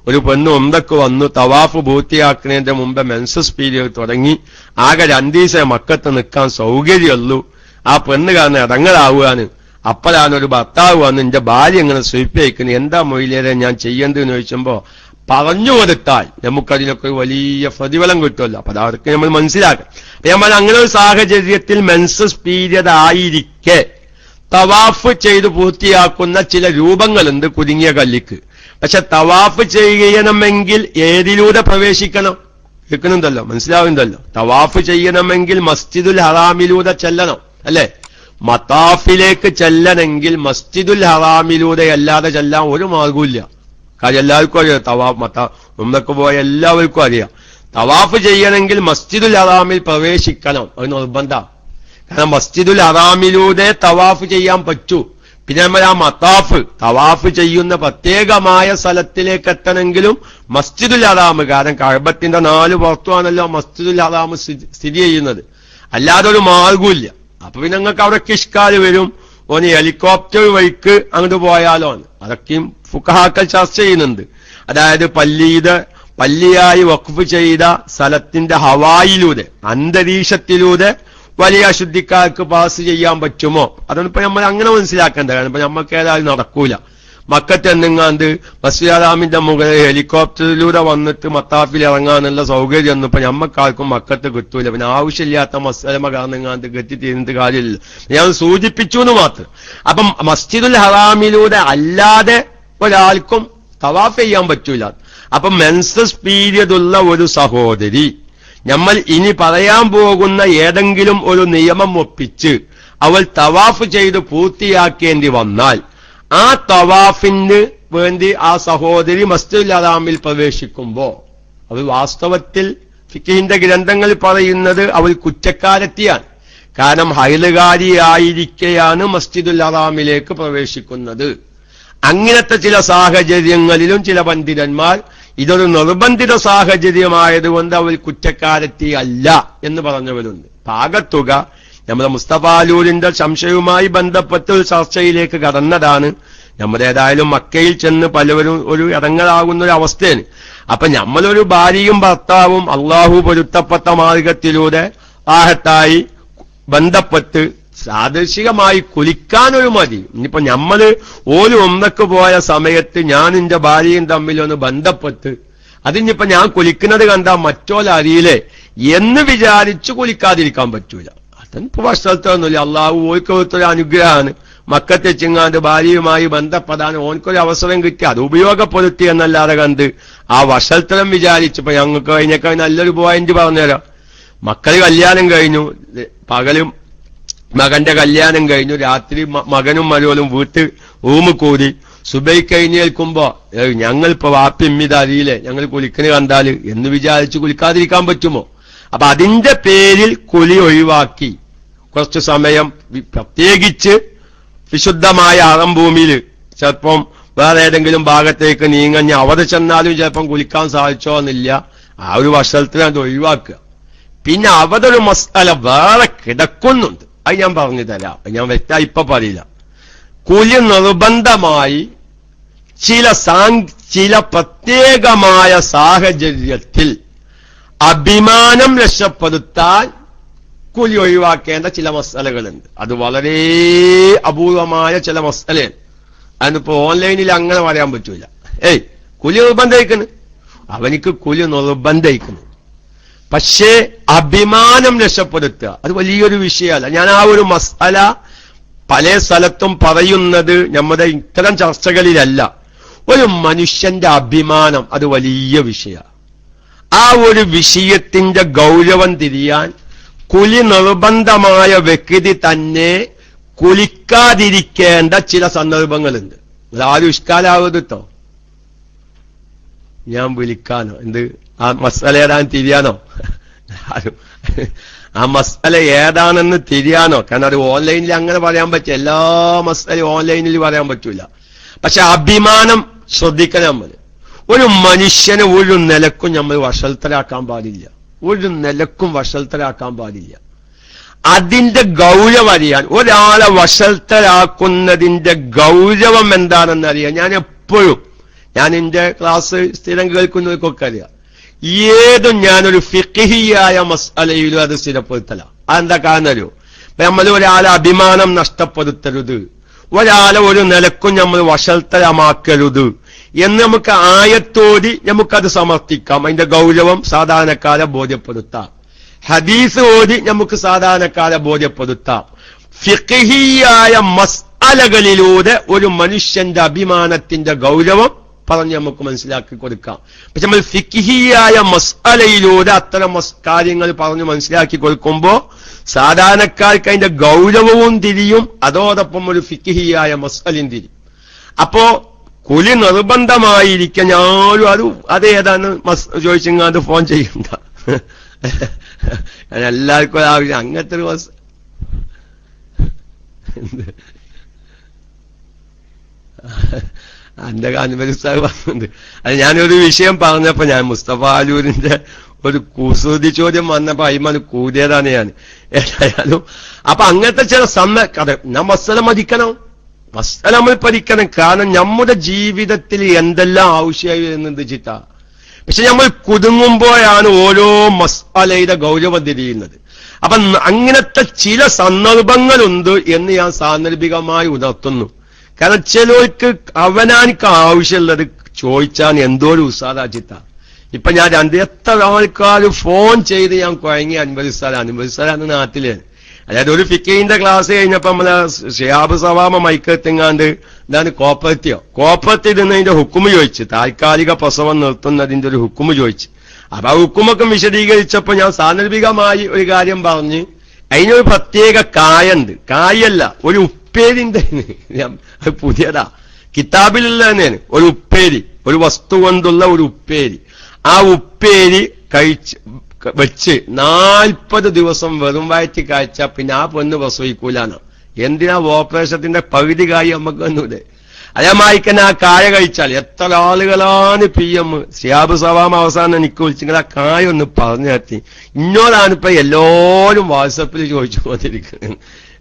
ഒരു പെണ്ണ് ഉംറക്ക് വന്നു തവാഫ് പൂർത്തിയാക്കുന്നതിന്റെ മുമ്പ് മെൻസസ് പീരിയഡ് തുടങ്ങി ആകെ 2 ദിവസം മക്കത്ത് നിൽക്കാൻ സൗകര്യമുള്ളൂ. ആ പെണ്ണ് കാരണം ഇടങ്ങളാവുകയാണ്. അപ്പോഴാണ് ഒരു ഭർത്താവ് വന്ന് എന്റെ ഭാര്യ ഇങ്ങനെ സ്വീപ്പിക്കുന്നത്, എന്താ മൊയിലേറെ ഞാൻ ചെയ്യേണ്ടതെന്ന് ചോദിച്ചുമ്പോ പറഞ്ഞു കൊടുത്താൽ നമുക്കതിനൊക്കെ വലിയ പ്രതിഫലം കിട്ടുമല്ലോ. അപ്പൊ അതൊക്കെ നമ്മൾ മനസ്സിലാക്കാം. അപ്പൊ നമ്മൾ അങ്ങനെ ഒരു സാഹചര്യത്തിൽ മെൻസസ് പീരിയഡ് ആയിരിക്കെ തവാഫ് ചെയ്ത് പൂർത്തിയാക്കുന്ന ചില രൂപങ്ങളുണ്ട് കുരുങ്ങിയ കല്ലിക്ക്. പക്ഷെ തവാഫ് ചെയ്യണമെങ്കിൽ ഏതിലൂടെ പ്രവേശിക്കണം? കേൾക്കുന്നുണ്ടല്ലോ, മനസ്സിലാവുന്നുണ്ടല്ലോ. തവാഫ് ചെയ്യണമെങ്കിൽ മസ്ജിദുൽ ഹറാമിലൂടെ ചെല്ലണം, അല്ലെ? മത്താഫിലേക്ക് ചെല്ലണമെങ്കിൽ മസ്ജിദുൽ ഹറാമിലൂടെ അല്ലാതെ ചെല്ലാൻ ഒരു മാർഗമില്ല. കാര്യം എല്ലാവർക്കും അറിയാം, ഉംറക്ക് പോയ എല്ലാവർക്കും അറിയാം. തവാഫ് ചെയ്യണമെങ്കിൽ മസ്ജിദുൽ ഹറാമിൽ പ്രവേശിക്കണം, അത് നിർബന്ധം. കാരണം മസ്ജിദുൽ ഹറാമിലൂടെ തവാഫ് ചെയ്യാൻ പറ്റൂ. പിന്നെ നമ്മൾ ആ തവാഫ് ചെയ്യുന്ന പ്രത്യേകമായ സ്ഥലത്തിലേക്ക് എത്തണമെങ്കിലും മസ്ജിദുൽ ഹറാം, കാരണം കഅബത്തിന്റെ 4 പുറത്തുമാണല്ലോ മസ്ജിദുൽ ഹറാം സ്ഥിതി ചെയ്യുന്നത്. അല്ലാതെ ഒരു മാർഗമില്ല. അപ്പൊ പിന്നെ നിങ്ങൾക്ക് അവിടെ ഇഷ്കാല് വരും, ഓന് ഹെലികോപ്റ്റർ വഴിക്ക് അങ്ങോട്ട് പോയാലോ ആണ്. അതൊക്കെയും ഫുഖഹാക്കൾ ചർച്ച ചെയ്യുന്നുണ്ട്. അതായത് പള്ളിയായി വഖഫ് ചെയ്ത സ്ഥലത്തിന്റെ ഹവായിലൂടെ, അന്തരീക്ഷത്തിലൂടെ വലിയ അശുദ്ധിക്കാർക്ക് പാസ് ചെയ്യാൻ പറ്റുമോ? അതാണ് ഇപ്പൊ നമ്മൾ അങ്ങനെ മനസ്സിലാക്കേണ്ട. കാരണം ഇപ്പൊ നമ്മൾക്ക് ഏതായാലും നടക്കൂല. മക്കത്ത് എന്നെങ്ങാണ്ട് മസ്ജിദുൽ ഹറാമിന്റെ മുകളിൽ ഹെലികോപ്റ്ററിലൂടെ വന്നിട്ട് മത്താഫിൽ ഇറങ്ങാനുള്ള സൗകര്യമൊന്നും ഇപ്പൊ നമ്മക്കാർക്കും മക്കത്ത് കിട്ടൂല. പിന്നെ ആവശ്യമില്ലാത്ത മസ്അലമ കാരണങ്ങാണ്ട് കെട്ടിത്തീരുന്നത് കാര്യമില്ല. ഞാൻ സൂചിപ്പിച്ചു എന്ന് മാത്രം. അപ്പം മസ്ജിദുൽ ഹറാമിലൂടെ അല്ലാതെ ഒരാൾക്കും തവാഫ് ചെയ്യാൻ പറ്റൂല. അപ്പം മെൻസസ് പീരിയഡ് ഉള്ള ഒരു സഹോദരി നമ്മൾ ഇനി പറയാൻ പോകുന്ന ഏതെങ്കിലും ഒരു നിയമം ഒപ്പിച്ച് അവൾ തവാഫ് ചെയ്ത് പൂർത്തിയാക്കേണ്ടി വന്നാൽ ആ തവാഫിന് വേണ്ടി ആ സഹോദരി മസ്ജിദുൽ ഹറാമിൽ പ്രവേശിക്കുമ്പോ അവൾ വാസ്തവത്തിൽ ഫിഖിന്റെ ഗ്രന്ഥങ്ങളിൽ പറയുന്നത് അവൾ കുറ്റക്കാരത്തിയാണ്. കാരണം ഹൈലുകാരിയായിരിക്കെയാണ് മസ്ജിദുൽ ഹറാമിലേക്ക് പ്രവേശിക്കുന്നത്. അങ്ങനത്തെ ചില സാഹചര്യങ്ങളിലും ചില പണ്ഡിതന്മാർ ഇതൊരു നിർബന്ധിത സാഹചര്യമായതുകൊണ്ട് അവൾ കുറ്റക്കാരത്തി അല്ല എന്ന് പറഞ്ഞവരുണ്ട്. പാകത്തുക നമ്മുടെ മുസ്തഫാലൂരിന്റെ സംശയവുമായി ബന്ധപ്പെട്ട ഒരു ചർച്ചയിലേക്ക് കടന്നതാണ്. നമ്മളേതായാലും മക്കയിൽ ചെന്ന് പലവരും ഒരു ഇടങ്ങളാകുന്ന ഒരു അവസ്ഥയാണ്. അപ്പൊ നമ്മളൊരു ഭാര്യയും ഭർത്താവും അള്ളാഹു പൊരുത്തപ്പെട്ട മാർഗത്തിലൂടെ ആഹത്തായി ബന്ധപ്പെട്ട് സാദൃശികമായി കുലിക്കാനൊരു മതി. ഇനിയിപ്പോ നമ്മള് ഓല് ഒന്നക്ക് പോയ സമയത്ത് ഞാൻ എന്റെ ഭാര്യയും തമ്മിലൊന്ന് ബന്ധപ്പെട്ട് അതിനിപ്പോ ഞാൻ കുലിക്കുന്നത് കണ്ടാ മറ്റോലറിയില്ലേ എന്ന് വിചാരിച്ചു കുലിക്കാതിരിക്കാൻ പറ്റൂല. അതൊന്നിപ്പോ ഭക്ഷണത്തൊന്നുമില്ല. അള്ളാഹു ഓൽക്കൊരു അനുഗ്രഹമാണ്. മക്കത്തെച്ചിങ്ങാണ്ട് ഭാര്യയുമായി ബന്ധപ്പെടാൻ ഓൻക്കൊരു അവസരം കിട്ടി, അത് ഉപയോഗപ്പെടുത്തി എന്നല്ലാതെ കണ്ട് ആ വഷൽത്തരം വിചാരിച്ചപ്പോ ഞങ്ങൾക്ക് അതിനേക്കാൾ നല്ലൊരു പോയിന്റ് പറഞ്ഞുതരാം. മക്കള് കല്യാണം കഴിഞ്ഞു, പകലും മകന്റെ കല്യാണം കഴിഞ്ഞു, രാത്രി മകനും മരുവലും വീട്ടിൽ റൂമ് കൂടി സുബൈ കഴിഞ്ഞേൽക്കുമ്പോ ഞങ്ങളിപ്പോ വാപ്പിമ്മിത അറിയില്ലേ ഞങ്ങൾ കുലിക്കന് കണ്ടാല് എന്ന് വിചാരിച്ച് കുലിക്കാതിരിക്കാൻ പറ്റുമോ? അപ്പൊ അതിന്റെ പേരിൽ കുലി ഒഴിവാക്കി കുറച്ചു സമയം പ്രത്യേകിച്ച് വിശുദ്ധമായ അറംഭൂമിയിൽ ചിലപ്പം വേറെ ഏതെങ്കിലും ഭാഗത്തേക്ക് നീങ്ങഞ്ഞ അവിടെ ചെന്നാലും ചിലപ്പം കുലിക്കാൻ സാധിച്ചോന്നില്ല. ആ ഒരു വർഷത്തിൽ അത് ഒഴിവാക്കുക. പിന്നെ അവിടെ ഒരു മസാല വേറെ കിടക്കുന്നുണ്ട്, അത് ഞാൻ പറഞ്ഞു തരാം. ഞാൻ വ്യക്തമായി ഇപ്പൊ പറയില്ല. കുലി നിർബന്ധമായി ചില പ്രത്യേകമായ സാഹചര്യത്തിൽ അഭിമാനം രക്ഷപ്പെടുത്താൻ കുലി ഒഴിവാക്കേണ്ട ചില മസാലകളുണ്ട്. അത് വളരെ അപൂർവമായ ചില മസാലയാണ്. അതിനിപ്പോ ഓൺലൈനിൽ അങ്ങനെ പറയാൻ പറ്റൂല. കുലി നിർബന്ധിക്കുന്നു, അവനിക്ക് കുലി നിർബന്ധിക്കുന്നു. പക്ഷേ അഭിമാനം രക്ഷപ്പെടുത്തുക അത് വലിയൊരു വിഷയമല്ല. ഞാൻ ആ ഒരു മസാല പല സ്ഥലത്തും പറയുന്നത് നമ്മുടെ ഇത്തരം ചർച്ചകളിലല്ല. ഒരു മനുഷ്യന്റെ അഭിമാനം അത് വലിയ വിഷയമാണ്. ആ ഒരു വിഷയത്തിന്റെ ഗൗരവം തിരിയാൻ കുലി നിർബന്ധമായ വ്യക്തി തന്നെ കുലിക്കാതിരിക്കേണ്ട ചില സന്ദർഭങ്ങളുണ്ട്. അതാരും ഇഷ്കാലാവതോ ഞാൻ വിളിക്കാനോ എന്ത് ആ മസാല ഏതാണെന്ന് തിരിയാനോ, ആ മസാല ഏതാണെന്ന് തിരിയാനോ? കാരണം അത് ഓൺലൈനിൽ അങ്ങനെ പറയാൻ പറ്റും. എല്ലാ മസാലയും ഓൺലൈനിൽ പറയാൻ പറ്റൂല. പക്ഷെ അഭിമാനം ശ്രദ്ധിക്കണം. നമ്മൾ ഒരു മനുഷ്യനെ ഒരു നിലക്കും നമ്മൾ വഷൾത്തരാക്കാൻ പാടില്ല. ഒരു നിലക്കും വഷൾത്തരാക്കാൻ പാടില്ല. അതിന്റെ ഗൗരവം അറിയാൻ, ഒരാളെ വഷൾത്തരാക്കുന്നതിന്റെ ഗൗരവം എന്താണെന്നറിയാൻ ഞാൻ എന്റെ ക്ലാസ് സ്ഥിരം കേൾക്കുന്നവർക്കൊക്കെ അറിയാം. ഏതും ഞാനൊരു ഫിഖ്ഹിയായ മസ്അലയിലും അത് സ്ഥിരപ്പെടുത്തല. അതെന്താ കാരണം അറിയോ? നമ്മൾ ഒരാളെ അഭിമാനം നഷ്ടപ്പെടുത്തരുത്, ഒരാളെ ഒരു നിലക്കും നമ്മൾ വഷൾത്തരമാക്കരുത് എന്ന് നമുക്ക് ആയത്തോടി നമുക്കത് സമർത്ഥിക്കാം. അതിന്റെ ഗൗരവം സാധാരണക്കാരെ ബോധ്യപ്പെടുത്താം. ഹദീസ് ഓതി നമുക്ക് സാധാരണക്കാരെ ബോധ്യപ്പെടുത്താം. ഫിഖ്ഹിയായ മസ്അലകളിലൂടെ ഒരു മനുഷ്യന്റെ അഭിമാനത്തിന്റെ ഗൗരവം പറഞ്ഞ് നമുക്ക് മനസ്സിലാക്കി കൊടുക്കാം. പക്ഷെ നമ്മൾ ഫിഖ്ഹിയായ മസ്അലയിലൂടെ അത്തരം കാര്യങ്ങൾ പറഞ്ഞ് മനസ്സിലാക്കി കൊടുക്കുമ്പോ സാധാരണക്കാർക്ക് അതിന്റെ ഗൗരവവും തിരിയും, അതോടൊപ്പം ഒരു ഫിഖ്ഹിയായ മസ്അലയും തിരിയും. അപ്പോ കുലി നിർബന്ധമായിരിക്കാൻ ഞാനും അതേതാണ് ചോദിച്ചെങ്ങാണ്ട് ഫോൺ ചെയ്യണ്ട. എല്ലാവർക്കും ആവശ്യം അങ്ങനത്തെ ഒരു എന്റെ അനുഭവിച്ചാൽ പറഞ്ഞത് അത് ഞാനൊരു വിഷയം പറഞ്ഞപ്പോ ഞാൻ മുസ്തഫ ആലൂരിന്റെ ഒരു കുസൃതി ചോദ്യം വന്നപ്പോ അയിമന് കൂടിയതാണ് ഞാൻ. ഏതായാലും അപ്പൊ അങ്ങനത്തെ ചില ഞാൻ മസല മതിക്കണം, മസല നമ്മൾ പഠിക്കണം. കാരണം നമ്മുടെ ജീവിതത്തിൽ എന്തെല്ലാം ആവശ്യമായി എന്ന് ചിട്ടാ. പക്ഷെ നമ്മൾ കുടുങ്ങുമ്പോഴാണ് ഓരോ മസ്അലയുടെ ഗൗരവം തിരിയുന്നത്. അപ്പൊ അങ്ങനത്തെ ചില സന്ദർഭങ്ങളുണ്ട് എന്ന് ഞാൻ സാന്ദർഭികമായി ഉണർത്തുന്നു. കാരണം ചിലർക്ക് അവനാനിക്ക് ആവശ്യമുള്ളത് ചോദിച്ചാൽ എന്തോ ഒരു ഉസാദാച്ചിത്ത. ഇപ്പൊ ഞാൻ എത്ര ആൾക്കാർ ഫോൺ ചെയ്ത് ഞാൻ കുഴങ്ങി അനുഭവിച്ചാലാണ് നാട്ടില്. അതായത് ഒരു ഫിഖിന്റെ ക്ലാസ് കഴിഞ്ഞപ്പോ നമ്മളെ ഷിഹാബ് സവാമ മൈക്കെത്തിങ്ങാണ്ട് എന്താണ് കോപ്പറേറ്റീവ് എന്നതിന്റെ ഹുക്കുമ് ചോദിച്ചു, താൽക്കാലിക പ്രസവം നിർത്തുന്നതിന്റെ ഒരു ഹുക്കുമ് ചോദിച്ചു. അപ്പൊ ആ ഹുക്കുമൊക്കെ വിശദീകരിച്ചപ്പോ ഞാൻ സാന്ദർഭികമായി ഒരു കാര്യം പറഞ്ഞ് അതിനൊരു പ്രത്യേക കായുണ്ട്. കായല്ല, ഒരു ഉപ്പേരിന്റെ പുതിയതാ, കിതാബിലുള്ള തന്നെയാണ്. ഒരു ഉപ്പേരി, ഒരു വസ്തു കൊണ്ടുള്ള ഒരു ഉപ്പേരി. ആ ഉപ്പേരി വെച്ച് 40 ദിവസം വെറും വയറ്റി കാഴ്ച പിന്നെ ആ പെണ്ണ് പ്രസവിക്കൂലാണ്. എന്തിനാ ഓപ്പറേഷത്തിന്റെ പകുതി കായ് നമുക്ക് വന്നൂടെ? അതേമായിക്കന്നെ ആ കായ കഴിച്ചാൽ എത്ര ആളുകളാണ് PM ഷിഹാബ് സവാമ അവസാനം എനിക്ക് വിളിച്ചെങ്കിൽ ആ കായ ഒന്ന് പറഞ്ഞു തരത്തി. ഇന്നോടാണിപ്പോ എല്ലാവരും വാട്സപ്പിൽ ചോദിച്ചു പോന്നിരിക്കുന്നത്.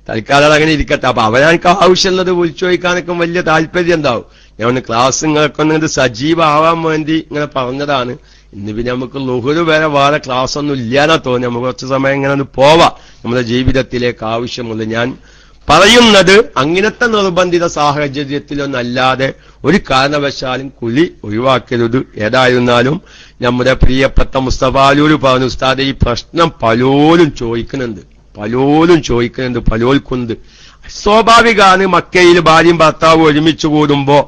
തൽക്കാലം അങ്ങനെ ഇരിക്കട്ടെ. അപ്പൊ അവനക്ക് ആവശ്യമുള്ളത് വിളിച്ചു ചോദിക്കാനൊക്കെ വലിയ താല്പര്യം ഉണ്ടാവും. ഞാൻ ക്ലാസ് നിങ്ങൾക്കൊന്ന് സജീവമാവാൻ വേണ്ടി ഇങ്ങനെ പറഞ്ഞതാണ്. ഇന്ന് പിന്നെ നമുക്ക് ലുഹുർ വരെ വേറെ ക്ലാസ് ഒന്നും ഇല്ലാന്നാ തോന്നി. നമുക്ക് കുറച്ച് സമയം ഇങ്ങനെ ഒന്ന് പോവാം നമ്മുടെ ജീവിതത്തിലേക്ക് ആവശ്യമുള്ളത്. ഞാൻ പറയുന്നത് അങ്ങനത്തെ നിർബന്ധിത സാഹചര്യത്തിലൊന്നല്ലാതെ ഒരു കാരണവശാലും കുലി ഒഴിവാക്കരുത്. ഏതായിരുന്നാലും നമ്മുടെ പ്രിയപ്പെട്ട മുസ്തഫാലൂര് പറഞ്ഞു, ഉസ്താദ് ഈ പ്രശ്നം പലോരും ചോദിക്കുന്നുണ്ട്, പലോൽക്കുണ്ട്. സ്വാഭാവികമാണ്, മക്കയിൽ ഭാര്യയും ഭർത്താവും ഒരുമിച്ച് കൂടുമ്പോ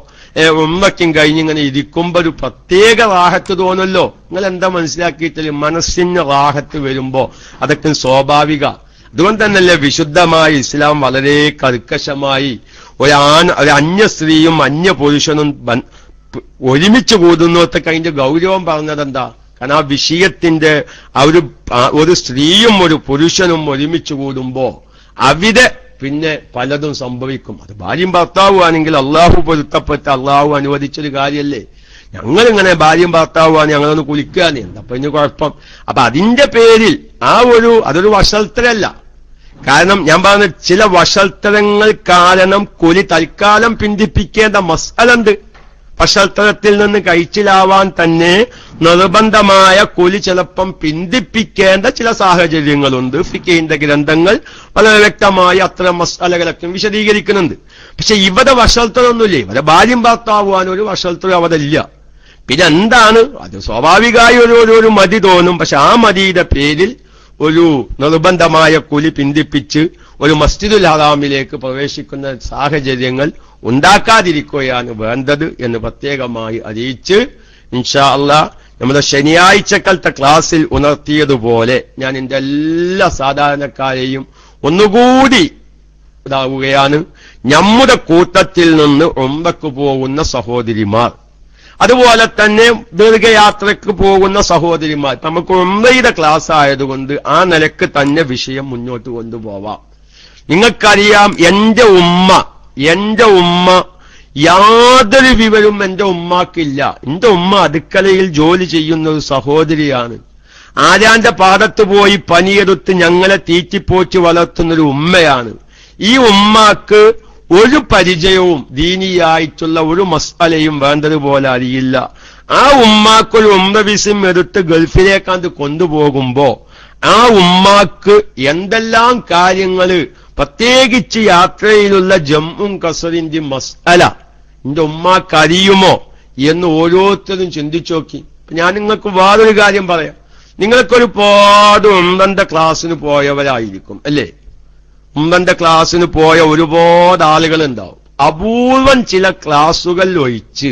ഉമ്മയ്ക്കും കഴിഞ്ഞിങ്ങനെ ഇരിക്കുമ്പോ ഒരു പ്രത്യേക റാഹത്ത് തോന്നല്ലോ. നിങ്ങൾ എന്താ മനസ്സിലാക്കിയിട്ടില്ല, മനസ്സിന് റാഹത്ത് വരുമ്പോ അതൊക്കെ സ്വാഭാവിക. അതുകൊണ്ട് തന്നെയല്ലേ വിശുദ്ധമായ ഇസ്ലാം വളരെ കർക്കശമായി ഒരു അന്യ സ്ത്രീയും അന്യ പുരുഷനും ഒരുമിച്ച് കൂടുന്നതൊക്കെ അതിന്റെ ഗൗരവം പറഞ്ഞതെന്താ? കാരണം ആ വിഷയത്തിന്റെ ഒരു സ്ത്രീയും ഒരു പുരുഷനും ഒരുമിച്ച് കൂടുമ്പോ അവിടെ പിന്നെ പലതും സംഭവിക്കും. അത് ഭാര്യയും ഭർത്താവും ആണെങ്കിൽ അള്ളാഹു പൊരുത്തപ്പെട്ട് അള്ളാഹു അനുവദിച്ചൊരു കാര്യല്ലേ. ഞങ്ങളിങ്ങനെ ഭാര്യയും ഭർത്താവുമാണ്, ഞങ്ങളൊന്ന് കുളിക്കുകയാണ്, എന്താ ഇനി കുഴപ്പം? അപ്പൊ അതിന്റെ പേരിൽ അതൊരു വഷൾത്തരല്ല. കാരണം ഞാൻ പറഞ്ഞ ചില വഷൾത്തരങ്ങൾ കാരണം കുലി തൽക്കാലം പിന്തിപ്പിക്കേണ്ട മസ്അലുണ്ട്. വഷൾത്തരത്തിൽ നിന്ന് കഴിച്ചിലാവാൻ തന്നെ നിർബന്ധമായ കുലി ചിലപ്പം പിന്തിപ്പിക്കേണ്ട ചില സാഹചര്യങ്ങളുണ്ട്. ഫിഖിന്റെ ഗ്രന്ഥങ്ങൾ വളരെ വ്യക്തമായി അത്തരം മസ്അലകളൊക്കെ വിശദീകരിക്കുന്നുണ്ട്. പക്ഷെ ഇവിടെ വഷൾത്തരൊന്നുമില്ലേ, ഇവിടെ ഭാര്യയും ഭർത്താവുവാൻ ഒരു വഷൾത്തരം അവിടെ ഇല്ല. പിന്നെ എന്താണ് അത്? സ്വാഭാവികമായി ഒരു മതി തോന്നും. പക്ഷെ ആ മതിയുടെ പേരിൽ ഒരു നിർബന്ധമായ കുലി പിന്തിപ്പിച്ച് ഒരു മസ്ജിദുൽ ഹറാമിലേക്ക് പ്രവേശിക്കുന്ന സാഹചര്യങ്ങൾ ഉണ്ടാക്കാതിരിക്കുകയാണ് വേണ്ടത് എന്ന് പ്രത്യേകമായി അറിയിച്ച്, ഇൻഷാ അല്ലാഹ് നമ്മുടെ ശനിയാഴ്ചക്കാലത്തെ ക്ലാസ്സിൽ ഉണർത്തിയതുപോലെ ഞാൻ എന്റെ എല്ലാ സാധാരണക്കാരെയും ഒന്നുകൂടി ഇതാവുകയാണ്. നമ്മുടെ കൂട്ടത്തിൽ നിന്ന് ഉംറക്ക് പോകുന്ന സഹോദരിമാർ, അതുപോലെ തന്നെ ദീർഘയാത്രയ്ക്ക് പോകുന്ന സഹോദരിമാർ, നമുക്ക് ഉംറയുടെ ക്ലാസ് ആയതുകൊണ്ട് ആ നിലക്ക് തന്നെ വിഷയം മുന്നോട്ട് കൊണ്ടുപോവാം. നിങ്ങൾക്കറിയാം, എന്റെ ഉമ്മ യാതൊരു വിവരവും എന്റെ ഉമ്മാക്കില്ല. എന്റെ ഉമ്മ അടുക്കളയിൽ ജോലി ചെയ്യുന്ന ഒരു സഹോദരിയാണ്. ആരാന്റെ പാടത്ത് പോയി പണിയെടുത്ത് ഞങ്ങളെ തീറ്റിപ്പോച്ച് വളർത്തുന്നൊരു ഉമ്മയാണ്. ഈ ഉമ്മാക്ക് ഒരു പരിചയവും ദീനിയായിട്ടുള്ള ഒരു മസ്അലയും വേണ്ടതുപോലെ അറിയില്ല. ആ ഉമ്മാക്കൊരു ഉംറ വിസയും എടുത്ത് ഗൾഫിലേക്കാണ്ട് കൊണ്ടുപോകുമ്പോ ആ ഉമ്മാക്ക് എന്തെല്ലാം കാര്യങ്ങള്, പ്രത്യേകിച്ച് യാത്രയിലുള്ള ജംഉം കസറിന്റെ മസ്അല എന്റെ ഉമ്മാക്ക് അറിയുമോ എന്ന് ഓരോരുത്തരും ചിന്തിച്ചു നോക്കി. ഞാൻ നിങ്ങൾക്ക് വേറൊരു കാര്യം പറയാം. നിങ്ങൾക്കൊരുപാട് ഉംറന്റെ ക്ലാസ്സിന് പോയവരായിരിക്കും അല്ലേ? ഉംറന്റെ ക്ലാസ്സിന് പോയ ഒരുപാട് ആളുകൾ ഉണ്ടാവും. അപൂർവം ചില ക്ലാസുകൾ ഒഴിച്ച്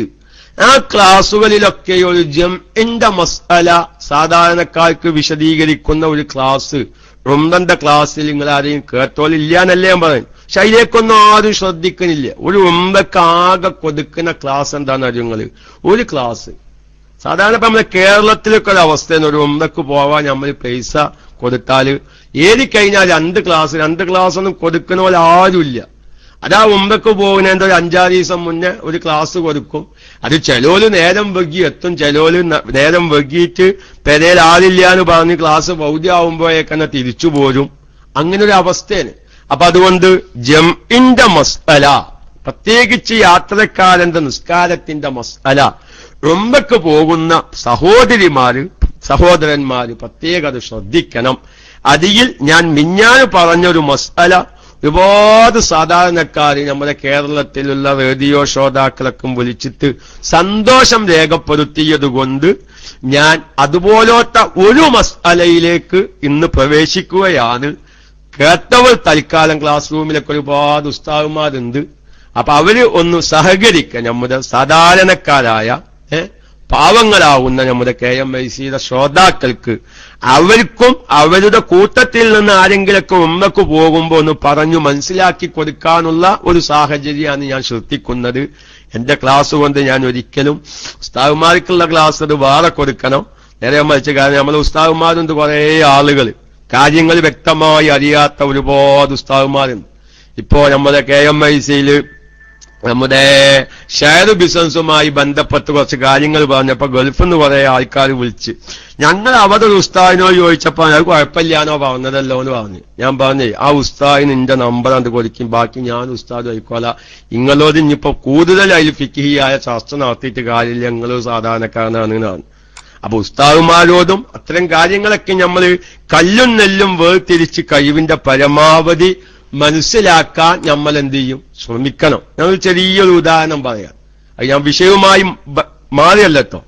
ആ ക്ലാസുകളിലൊക്കെ ഒരു ജംഇന്റെ മസ്അല സാധാരണക്കാർക്ക് വിശദീകരിക്കുന്ന ഒരു ക്ലാസ് ഉംറന്റെ ക്ലാസ്സിൽ നിങ്ങൾ ആരെയും കേട്ടോലില്ലാന്നല്ലേ ഞാൻ പറയും. പക്ഷെ അതിലേക്കൊന്നും ആരും ശ്രദ്ധിക്കുന്നില്ല. ഒരു ഉംറക്ക് ആകെ കൊടുക്കുന്ന ക്ലാസ് എന്താണെന്ന് അറിയുന്നത്? ഒരു ക്ലാസ്. സാധാരണ ഇപ്പൊ നമ്മുടെ കേരളത്തിലൊക്കെ ഒരു അവസ്ഥയാണ്, ഒരു ഉംറക്ക് പോവാൻ നമ്മൾ പൈസ കൊടുത്താൽ ഏറിക്കഴിഞ്ഞാൽ രണ്ട് ക്ലാസ് ഒന്നും കൊടുക്കുന്ന പോലെ ആരുമില്ല. അതാ ഉംറക്ക് പോകുന്നതിന്റെ ഒരു 5-6 ദിവസം മുന്നേ ഒരു ക്ലാസ് കൊടുക്കും. അത് ചിലോല് നേരം വൈകി എത്തും, ചിലോല് നേരം വൈകിയിട്ട് പെരയിൽ ആളില്ല എന്ന് പറഞ്ഞ് ക്ലാസ് പൗതി ആവുമ്പോഴേക്കന്നെ തിരിച്ചു പോരും. അങ്ങനെ ഒരു അവസ്ഥയാണ്. അപ്പൊ അതുകൊണ്ട് ജംഇന്റെ മസ്അല, പ്രത്യേകിച്ച് യാത്രക്കാരന്റെ നിസ്കാരത്തിന്റെ മസ്അല ഉംറക്ക് പോകുന്ന സഹോദരന്മാര് പ്രത്യേകത ശ്രദ്ധിക്കണം. അതിൽ ഞാൻ മിഞ്ഞാന് പറഞ്ഞൊരു മസ്അല ഒരുപാട് സാധാരണക്കാർ നമ്മുടെ കേരളത്തിലുള്ള റേഡിയോ ശ്രോതാക്കളൊക്കെ വിളിച്ചിട്ട് സന്തോഷം രേഖപ്പെടുത്തിയതുകൊണ്ട് ഞാൻ അതുപോലത്തെ ഒരു മസ്അലയിലേക്ക് ഇന്ന് പ്രവേശിക്കുകയാണ്. കേട്ടവർ തൽക്കാലം ക്ലാസ് റൂമിലൊക്കെ ഒരുപാട് ഉസ്താദുമാരുണ്ട്. അപ്പൊ അവര് ഒന്ന് സഹകരിക്കുക. നമ്മുടെ സാധാരണക്കാരായ പാവങ്ങളാവുന്ന നമ്മുടെ KMICയുടെ ശ്രോതാക്കൾക്ക് അവർക്കും അവരുടെ കൂട്ടത്തിൽ നിന്ന് ആരെങ്കിലൊക്കെ ഉംറക്ക് പോകുമ്പോ ഒന്ന് പറഞ്ഞു മനസ്സിലാക്കി കൊടുക്കാനുള്ള ഒരു സാഹചര്യമാണ് ഞാൻ ശ്രദ്ധിക്കുന്നത്. എന്റെ ക്ലാസ് കൊണ്ട് ഞാൻ ഒരിക്കലും ഉസ്താദുമാർക്കുള്ള ക്ലാസ് അത് വേറെ കൊടുക്കണം. നേരെ മറിച്ച്, കാരണം നമ്മുടെ ഉസ്താദുമാരുണ്ട് കുറെ ആളുകൾ കാര്യങ്ങൾ വ്യക്തമായി അറിയാത്ത ഒരുപാട് ഉസ്താദുമാരുണ്ട്. ഇപ്പോ നമ്മുടെ KMICയില് നമ്മുടെ ഷെയർ ബിസിനസ്സുമായി ബന്ധപ്പെട്ട് കുറച്ച് കാര്യങ്ങൾ പറഞ്ഞപ്പോ ഗൾഫിൽ നിന്ന് കുറെ ആൾക്കാർ വിളിച്ച് ഞങ്ങൾ അവിടെ ഒരു ഉസ്താദിനോട് ചോദിച്ചപ്പോ അത് കുഴപ്പമില്ലാന്നോ പറഞ്ഞതല്ലോ എന്ന് പറഞ്ഞു. ഞാൻ പറഞ്ഞേ ആ ഉസ്താദിന് എന്റെ നമ്പർ അത് കൊടുക്കും, ബാക്കി ഞാൻ ഉസ്താദ് ആയിക്കോല. നിങ്ങളോട് ഇനിയിപ്പോ കൂടുതൽ അതിൽ ഫിഖിയായ ചർച്ച നടത്തിയിട്ട് കാര്യമില്ല, നിങ്ങൾ സാധാരണക്കാരനാണ്. അപ്പൊ ഉസ്താദുമാരോടും അത്തരം കാര്യങ്ങളൊക്കെ നമ്മൾ കല്ലും നെല്ലും വേർതിരിച്ച് കഴിവിന്റെ പരമാവധി മനസ്സിലാക്കാൻ നമ്മൾ എന്ത് ചെയ്യും, ശ്രമിക്കണം. ഞാൻ ചെറിയൊരു ഉദാഹരണം പറയാം. അത് ഞാൻ വിഷയവുമായി മാറിയല്ലോ.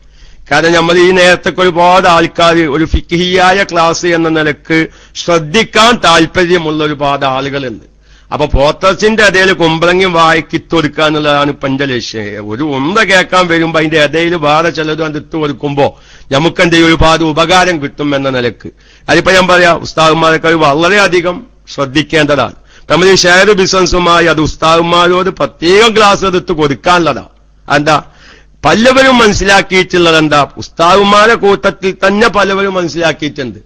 കാരണം നമ്മൾ ഈ നേരത്തെ ഒരുപാട് ആൾക്കാർ ഒരു ഫിഖ്ഹിയായ ക്ലാസ് എന്ന നിലക്ക് ശ്രദ്ധിക്കാൻ താല്പര്യമുള്ള ഒരുപാട് ആളുകളുണ്ട്. അപ്പൊ പോത്തർച്ചിന്റെ ഇടയിൽ കുമ്പളങ്ങി വായിക്കിത്തൊടുക്കുക എന്നുള്ളതാണ് ഇപ്പൊ എന്റെ ലക്ഷ്യം. ഒരു ഉണ്ട കേൾക്കാൻ വരുമ്പോ അതിന്റെ ഇടയിൽ വേറെ ചിലതും അത് ഇട്ട് കൊടുക്കുമ്പോ നമുക്ക് എന്ത് ചെയ്യും, ഒരുപാട് ഉപകാരം കിട്ടും എന്ന നിലക്ക്. അതിപ്പോ ഞാൻ പറയാം, ഉസ്താദുമാരൊക്കെ വളരെയധികം ശ്രദ്ധിക്കേണ്ടതാണ്. നമ്മൾ ഈ ഷെയർ ബിസിനസ്സുമായി അത് ഉസ്താദുമാരോട് പ്രത്യേകം ക്ലാസ് എടുത്ത് കൊടുക്കാനുള്ളതാണ്. എന്താ പലവരും മനസ്സിലാക്കിയിട്ടുള്ളത് എന്താ, ഉസ്താദുമാരെ കൂട്ടത്തിൽ തന്നെ പലവരും മനസ്സിലാക്കിയിട്ടുണ്ട്.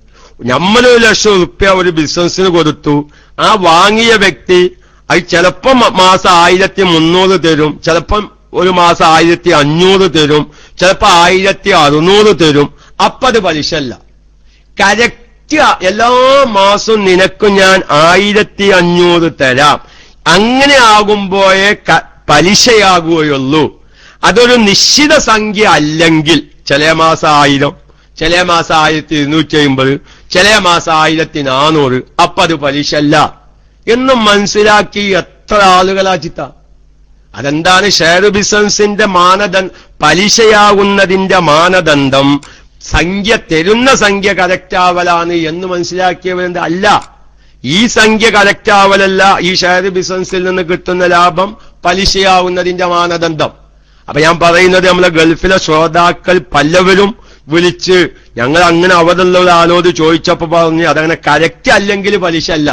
നമ്മളൊരു ₹1,00,000 ഒരു ബിസിനസ്സിന് കൊടുത്തു, ആ വാങ്ങിയ വ്യക്തി അത് ചിലപ്പം മാസം 1300 തരും, ചിലപ്പം ഒരു മാസം 1500 തരും, ചിലപ്പോ 1600 തരും. അപ്പൊ അത് പലിശല്ല. കറക്റ്റ് എല്ലാ മാസവും നിനക്ക് ഞാൻ 1500 തരാം. അങ്ങനെ ആകുമ്പോഴേ പലിശയാകുകയുള്ളൂ. അതൊരു നിശ്ചിത സംഖ്യ അല്ലെങ്കിൽ ചില മാസം 1000, ചില മാസം 1250, ചില മാസം 1400. അപ്പൊ അത് പലിശല്ല എന്നും മനസ്സിലാക്കി എത്ര ആളുകളാ ചിത്ത. അതെന്താണ് ഷെയർ ബിസിനസിന്റെ പലിശയാകുന്നതിന്റെ മാനദണ്ഡം സംഖ്യ തരുന്ന സംഖ്യ കറക്റ്റാവലാണ് എന്ന് മനസ്സിലാക്കിയവരെന്താ അല്ല. ഈ സംഖ്യ കറക്റ്റാവലല്ല ഈ ഷെയർ ബിസിനസിൽ നിന്ന് കിട്ടുന്ന ലാഭം പലിശയാവുന്നതിന്റെ മാനദണ്ഡം. അപ്പൊ ഞാൻ പറയുന്നത്, നമ്മളെ ഗൾഫിലെ ശ്രോതാക്കൾ പലവരും വിളിച്ച് ഞങ്ങൾ അങ്ങനെ അവരുള്ള ആളോട് ചോദിച്ചപ്പോ പറഞ്ഞ് അതങ്ങനെ കറക്റ്റ് അല്ലെങ്കിൽ പലിശ അല്ല.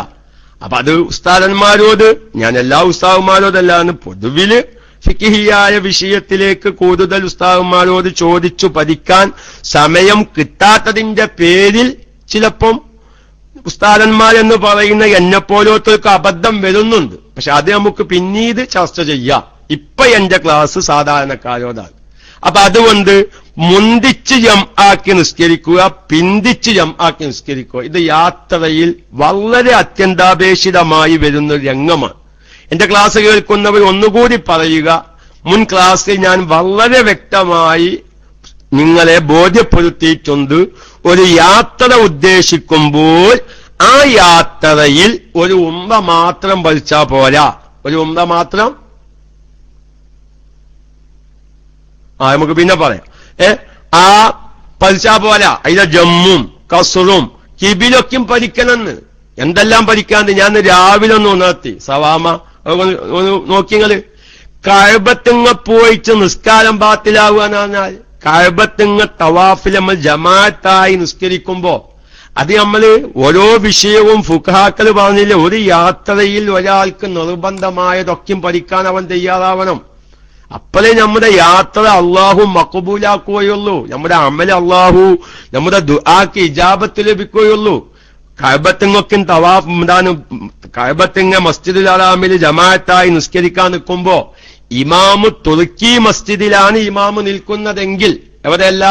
അപ്പൊ അത് ഉസ്താദന്മാരോട്, ഞാൻ എല്ലാ ഉസ്താദന്മാരോടല്ലാന്ന് പൊതുവില് ഫിഖ്ഹിയായ വിഷയത്തിലേക്ക് കൂടുതൽ ഉസ്താദന്മാരോട് ചോദിച്ചു പഠിക്കാൻ സമയം കിട്ടാത്തതിന്റെ പേരിൽ ചിലപ്പം ഉസ്താദന്മാരെന്ന് പറയുന്ന എന്നെപ്പോലത്തെ അബദ്ധം വരുന്നുണ്ട്. പക്ഷെ അത് നമുക്ക് പിന്നീട് ചർച്ച ചെയ്യാം. ഇപ്പൊ എന്റെ ക്ലാസ് സാധാരണക്കാരോടാണ്. അപ്പൊ അതുകൊണ്ട് മുന്തിച്ച് ആക്കി നിസ്കരിക്കുക, പിന്തിച്ച് ആക്കി നിസ്കരിക്കുക. ഇത് യാത്രയിൽ വളരെ അത്യന്താപേക്ഷിതമായി വരുന്ന രംഗമാണ്. എന്റെ ക്ലാസ് കേൾക്കുന്നവർ ഒന്നുകൂടി പറയുക. മുൻ ക്ലാസ്സിൽ ഞാൻ വളരെ വ്യക്തമായി നിങ്ങളെ ബോധ്യപ്പെടുത്തിയിട്ടുണ്ട്. ഒരു യാത്ര ഉദ്ദേശിക്കുമ്പോൾ ആ യാത്രയിൽ ഒരു ഉംറ മാത്രം വലിച്ചാ പോരാ. ഒരു ഉംറ മാത്രം നമുക്ക് പിന്നെ പറയാം. ആ പഠിച്ചാ പോരാ, അതിലെ ജമ്മും കസറും കിബിലൊക്കെയും പഠിക്കണമെന്ന്. എന്തെല്ലാം പഠിക്കാണ്ട് ഞാൻ രാവിലെ ഒന്ന് ഉണർത്തി സവാമ നോക്കിങ്ങള്. കഅബത്തിങ്ങ പോയിട്ട് നിസ്കാരം ബാത്തിലാവുക എന്ന് പറഞ്ഞാൽ, കഅബത്തിങ്ങ തവാഫിൽ നമ്മൾ ജമാഅത്തായി നിസ്കരിക്കുമ്പോ അത് നമ്മള് ഓരോ വിഷയവും ഫുഖഹാക്കൾ പറഞ്ഞില്ലേ, ഒരു യാത്രയിൽ ഒരാൾക്ക് നിർബന്ധമായതൊക്കെയും പഠിക്കാൻ അവൻ തയ്യാറാവണം. അപ്പോഴേ നമ്മുടെ യാത്ര അള്ളാഹു മഖബൂലാക്കുകയുള്ളൂ, നമ്മുടെ അമൽ അള്ളാഹു നമ്മുടെ ദുആക്ക് ഇജാബത്ത് ലഭിക്കുകയുള്ളൂ. കഅബത്തിങ്ങൊക്കെ തവാഫ് കഅബത്തിങ്ങ മസ്ജിദുൽ ഹറാമിൽ ജമാഅത്തായി നിസ്കരിക്കാൻ നിൽക്കുമ്പോ ഇമാമു തുർക്കി മസ്ജിദിലാണ് ഇമാമു നിൽക്കുന്നതെങ്കിൽ, എവിടെയല്ല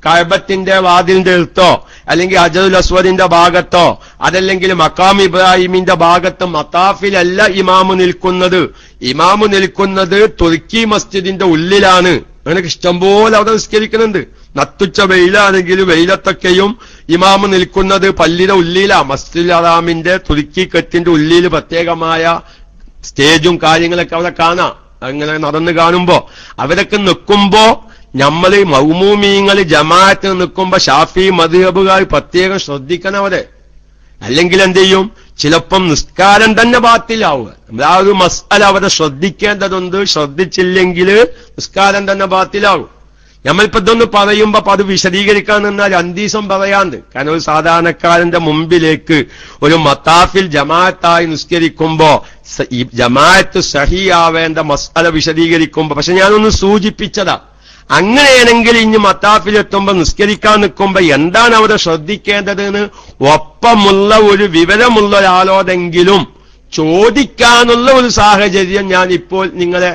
കഅബത്തിന്റെ വാതിലിന്റെ അടുത്തോ അല്ലെങ്കിൽ ഹജറുൽ അസ്വദിന്റെ ഭാഗത്തോ അതല്ലെങ്കിൽ മഖാം ഇബ്രാഹിമിന്റെ ഭാഗത്ത് മത്താഫിലല്ല ഇമാമു നിൽക്കുന്നത്. ഇമാമു നിൽക്കുന്നത് തുർക്കി മസ്ജിദിന്റെ ഉള്ളിലാണ്. അങ്ങനെ ഇഷ്ടംപോലെ അവിടെ നിസ്കരിക്കുന്നുണ്ട്. നട്ടുച്ച വെയിലാണെങ്കിൽ വെയിലത്തൊക്കെയും ഇമാമു നിൽക്കുന്നത് പള്ളിയുടെ ഉള്ളിലാ. മസ്ജിദുൽ ഹറാമിന്റെ തുർക്കി കെട്ടിന്റെ ഉള്ളിൽ പ്രത്യേകമായ സ്റ്റേജും കാര്യങ്ങളൊക്കെ അവിടെ കാണാം. അങ്ങനെ നടന്നു കാണുമ്പോ അവരൊക്കെ നിൽക്കുമ്പോ നമ്മള് മൗമൂമീങ്ങള് ജമാഅത്തിന് നിൽക്കുമ്പോ ഷാഫി മദ്ഹബുകാർ പ്രത്യേകം ശ്രദ്ധിക്കണം അവരെ. അല്ലെങ്കിൽ എന്ത് ചെയ്യും, ചിലപ്പം നിസ്കാരം തന്നെ ബാത്തിലാവുക. ആ ഒരു മസ്അല അവരെ ശ്രദ്ധിക്കേണ്ടതുണ്ട്. ശ്രദ്ധിച്ചില്ലെങ്കിൽ നിസ്കാരം തന്നെ ബാത്തിലാവും. നമ്മളിപ്പോ ഇതൊന്ന് പറയുമ്പോ അത് വിശദീകരിക്കാൻ നിന്നാൽ 2 ദിവസം പറയാണ്ട്. കാരണം ഒരു സാധാരണക്കാരന്റെ മുമ്പിലേക്ക് ഒരു മത്താഫിൽ ജമാഅത്തായി നിസ്കരിക്കുമ്പോ ഈ ജമാഅത്ത് സഹിയാവേണ്ട മസ്അല വിശദീകരിക്കുമ്പോ, പക്ഷെ ഞാനൊന്ന് സൂചിപ്പിച്ചതാ. അങ്ങനെയാണെങ്കിൽ ഇനി മത്താഫിലെത്തുമ്പോ നിസ്കരിക്കാൻ നിൽക്കുമ്പോ എന്താണ് അവിടെ ശ്രദ്ധിക്കേണ്ടതെന്ന് ഒപ്പമുള്ള ഒരു വിവരമുള്ള ഒരാളോടെങ്കിലും ചോദിക്കാനുള്ള ഒരു സാഹചര്യം ഞാൻ ഇപ്പോൾ നിങ്ങളെ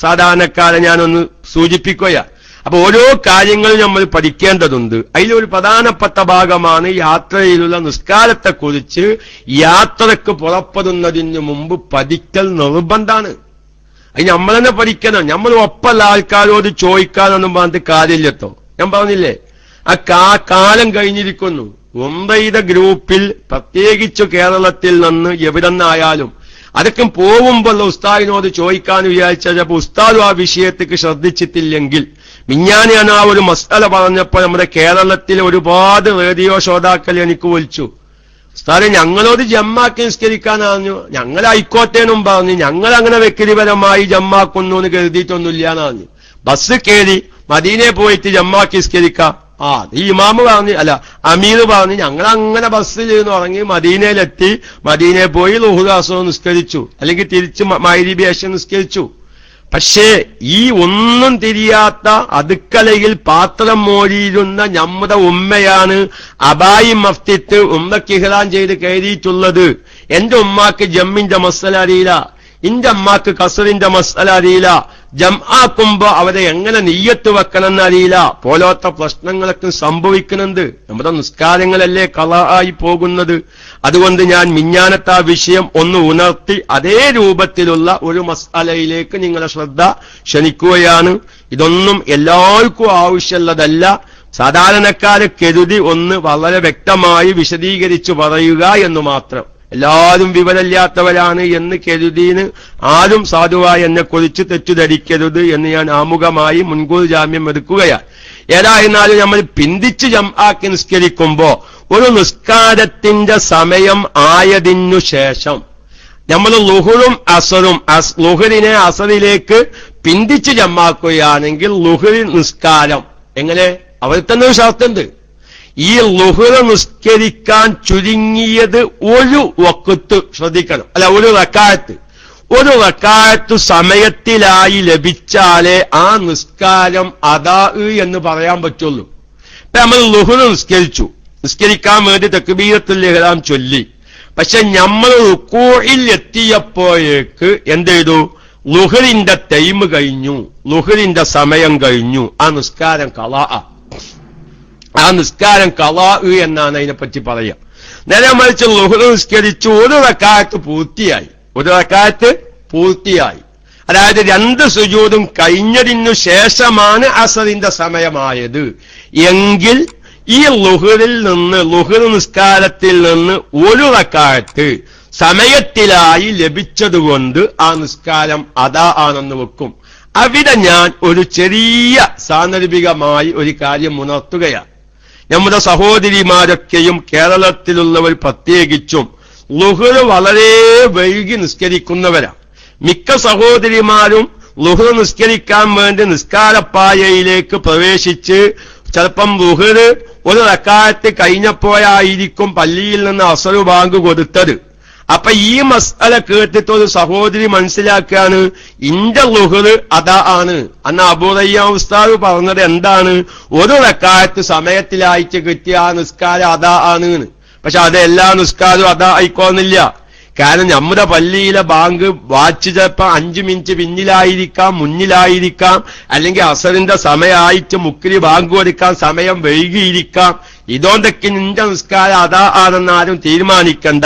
സാധാരണക്കാരെ ഞാനൊന്ന് സൂചിപ്പിക്കുകയാണ്. അപ്പൊ ഓരോ കാര്യങ്ങളും നമ്മൾ പഠിക്കേണ്ടതുണ്ട്. അതിലൊരു പ്രധാനപ്പെട്ട ഭാഗമാണ് യാത്രയിലുള്ള നിസ്കാരത്തെക്കുറിച്ച്. യാത്രക്ക് പുറപ്പെടുന്നതിന് മുമ്പ് പഠിക്കൽ നിർബന്ധമാണ്. അത് നമ്മൾ തന്നെ പഠിക്കണം. നമ്മൾ ഒപ്പമുള്ള ആൾക്കാരോട് ചോദിക്കാനൊന്നും പറഞ്ഞിട്ട് കാര്യമില്ലട്ടോ. ഞാൻ പറഞ്ഞില്ലേ, ആ കാലം കഴിഞ്ഞിരിക്കുന്നു. ഉംറയുടെ ഗ്രൂപ്പിൽ പ്രത്യേകിച്ചു കേരളത്തിൽ നിന്ന് എവിടെ നിന്നായാലും അതൊക്കെ പോകുമ്പോൾ ഉസ്താദിനോട് ചോദിക്കാൻ വിചാരിച്ചപ്പോ ഉസ്താദും ആ വിഷയത്തേക്ക് ശ്രദ്ധിച്ചിട്ടില്ലെങ്കിൽ മിഞ്ഞാന്ന് ഞാൻ ആ ഒരു മസ്അല പറഞ്ഞപ്പോൾ നമ്മുടെ കേരളത്തിലെ ഒരുപാട് റേഡിയോ ശ്രോതാക്കൾ എനിക്ക് വിളിച്ചു, ഉസ്താദെ ഞങ്ങളോട് ജമ്മാക്കി നിസ്കരിക്കാൻ പറഞ്ഞു, ഞങ്ങൾ ഹൈക്കോട്ടേനും പറഞ്ഞു, ഞങ്ങൾ അങ്ങനെ വ്യക്തിപരമായി ജമ്മാക്കുന്നു എന്ന് കരുതിയിട്ടൊന്നുമില്ല എന്ന് പറഞ്ഞു. ബസ് കയറി മദീനയെ പോയിട്ട് ജമ്മാക്കി നിസ്കരിക്കാം. ഈ ഇമാമ് പറഞ്ഞു, അല്ല അമീർ പറഞ്ഞു, ഞങ്ങൾ അങ്ങനെ ബസ്സിൽ നിന്ന് തുടങ്ങി മദീനയിലെത്തി, മദീനയിൽ പോയി ളുഹ്ർ അസ്ർ നിസ്കരിച്ചു, അല്ലെങ്കിൽ തിരിച്ച് മഗ്‌രിബ് ഇശാ നിസ്കരിച്ചു. പക്ഷേ ഈ ഒന്നും തിരിയാത്ത അടുക്കളയിൽ പാത്രം മോരിയിരുന്ന നമ്മുടെ ഉമ്മയാണ് അബായി മഫ്തിത്ത് ഉമ്മക്ക് ഇഹ്റാം ചെയ്ത് കയറിയിട്ടുള്ളത്. എന്റെ ഉമ്മാക്ക് ജമ്മിന്റെ മസ്അല അറിയില്ല, എന്റെ അമ്മാക്ക് കസറിന്റെ മസ്അല അറിയില്ല, ജംആക്കുമ്പോ അവരെ എങ്ങനെ നിയ്യത്ത് വെക്കണമെന്ന് അറിയില്ല. പോലത്തെ പ്രശ്നങ്ങളൊക്കെ സംഭവിക്കുന്നുണ്ട്. നമ്മുടെ നിസ്കാരങ്ങളല്ലേ ഖളാ ആയി പോകുന്നത്. അതുകൊണ്ട് ഞാൻ മിഞ്ഞാനത്തെ ആ വിഷയം ഒന്ന് ഉണർത്തി അതേ രൂപത്തിലുള്ള ഒരു മസ്അലയിലേക്ക് നിങ്ങളെ ശ്രദ്ധ ക്ഷണിക്കുകയാണ്. ഇതൊന്നും എല്ലാവർക്കും ആവശ്യമുള്ളതല്ല. സാധാരണക്കാരെ കരുതി ഒന്ന് വളരെ വ്യക്തമായി വിശദീകരിച്ചു പറയുക എന്ന് മാത്രം. എല്ലാവരും വിവരമില്ലാത്തവരാണ് എന്ന് കരുതിന് ആരും സാധുവായി എന്നെ കുറിച്ച് തെറ്റുധരിക്കരുത് എന്ന് ഞാൻ ആമുഖമായി മുൻകൂർ ജാമ്യം എടുക്കുകയാണ്. ഏതായിരുന്നാലും നമ്മൾ പിന്തിച്ച് ജംആക്കി നിസ്കരിക്കുമ്പോ ഒരു നിസ്കാരത്തിന്റെ സമയം ആയതിനു ശേഷം നമ്മൾ ളുഹ്റും അസറും ളുഹ്റിനെ അസറിലേക്ക് പിന്തിച്ച് ജംആക്കുകയാണെങ്കിൽ ളുഹ്ർ നിസ്കാരം എങ്ങനെ, അവർ തന്നെ ഒരു ഷർത്തുണ്ട്. ഈ ളുഹ്ർ നിസ്കരിക്കാൻ ചുരുങ്ങിയത് ഒരു വഖ്ത് ശ്രദ്ധിക്കണം, അല്ല ഒരു റക്അത്ത് സമയത്തിലായി ലഭിച്ചാലേ ആ നിസ്കാരം അദാ എന്ന് പറയാൻ പറ്റുള്ളൂ. ഇപ്പൊ നമ്മൾ ളുഹ്ർ നിസ്കരിക്കാൻ വേണ്ടി തക്ബീറത്തുൽ ഇഹ്റാം ചൊല്ലി, പക്ഷെ നമ്മൾ റുകൂഇൽ എത്തിയപ്പോഴേക്ക് എന്ത് ചെയ്തു, ളുഹ്റിന്റെ ടൈം കഴിഞ്ഞു, ളുഹ്റിന്റെ സമയം കഴിഞ്ഞു. ആ നിസ്കാരം ഖളാ എന്നാണ് അതിനെപ്പറ്റി പറയാം. നേരെ മറിച്ച് ളുഹ്ർ നിസ്കരിച്ചു ഒരു റക്അത്ത് പൂർത്തിയായി, അതായത് 2 സുജൂദും കഴിഞ്ഞതിനു ശേഷമാണ് അസറിന്റെ സമയമായത് എങ്കിൽ ഈ ളുഹ്ർ നിസ്കാരത്തിൽ നിന്ന് ഒരു റക്അത്ത് സമയത്തിലായി ലഭിച്ചതുകൊണ്ട് ആ നിസ്കാരം അദാ ആണെന്ന് വെക്കും. അവിടെ ഞാൻ ഒരു ചെറിയ സാന്ദർഭികമായി ഒരു കാര്യം ഉണർത്തുകയാണ്. നമ്മുടെ സഹോദരിമാരൊക്കെയും കേരളത്തിലുള്ളവർ പ്രത്യേകിച്ചും ളുഹ്ർ വളരെ വൈകി നിസ്കരിക്കുന്നവരാണ്. മിക്ക സഹോദരിമാരും ളുഹ്ർ നിസ്കരിക്കാൻ വേണ്ടി നിസ്കാരപ്പായയിലേക്ക് പ്രവേശിച്ച് ചിലപ്പം ളുഹ്ർ ഒരു റക്അത്ത് കഴിഞ്ഞപ്പോഴായിരിക്കും പള്ളിയിൽ നിന്ന് അസ്ർ ബാങ്ക് കൊടുത്തത്. അപ്പൊ ഈ മസ്അല കേട്ടിട്ട് ഒരു സഹോദരി മനസ്സിലാക്കുകയാണ്, ഇന്റെ ളുഹ്ർ അദാ ആണ്. അന്ന് അബൂ റയ്യാൻ ഉസ്താദ് പറഞ്ഞത് എന്താണ്, ഒരു റക്അത്ത് സമയത്തിലായിട്ട് കിട്ടിയ ആ നിസ്കാരം അദാ ആണ്. പക്ഷെ അത് എല്ലാ നിസ്കാരവും അദാ ആയിക്കോന്നില്ല. കാരണം നമ്മുടെ പള്ളിയിലെ ബാങ്ക് വാച്ച് ചിലപ്പോ 5 മിനിറ്റ് പിന്നിലായിരിക്കാം, മുന്നിലായിരിക്കാം, അല്ലെങ്കിൽ അസറിന്റെ സമയമായിട്ട് മുക്കിരി ബാങ്ക് കൊടുക്കാൻ സമയം വൈകിയിരിക്കാം. ഇതുകൊണ്ടൊക്കെ നിന്റെ നിസ്കാരം അദാ ആണെന്ന് ആരും തീരുമാനിക്കണ്ട.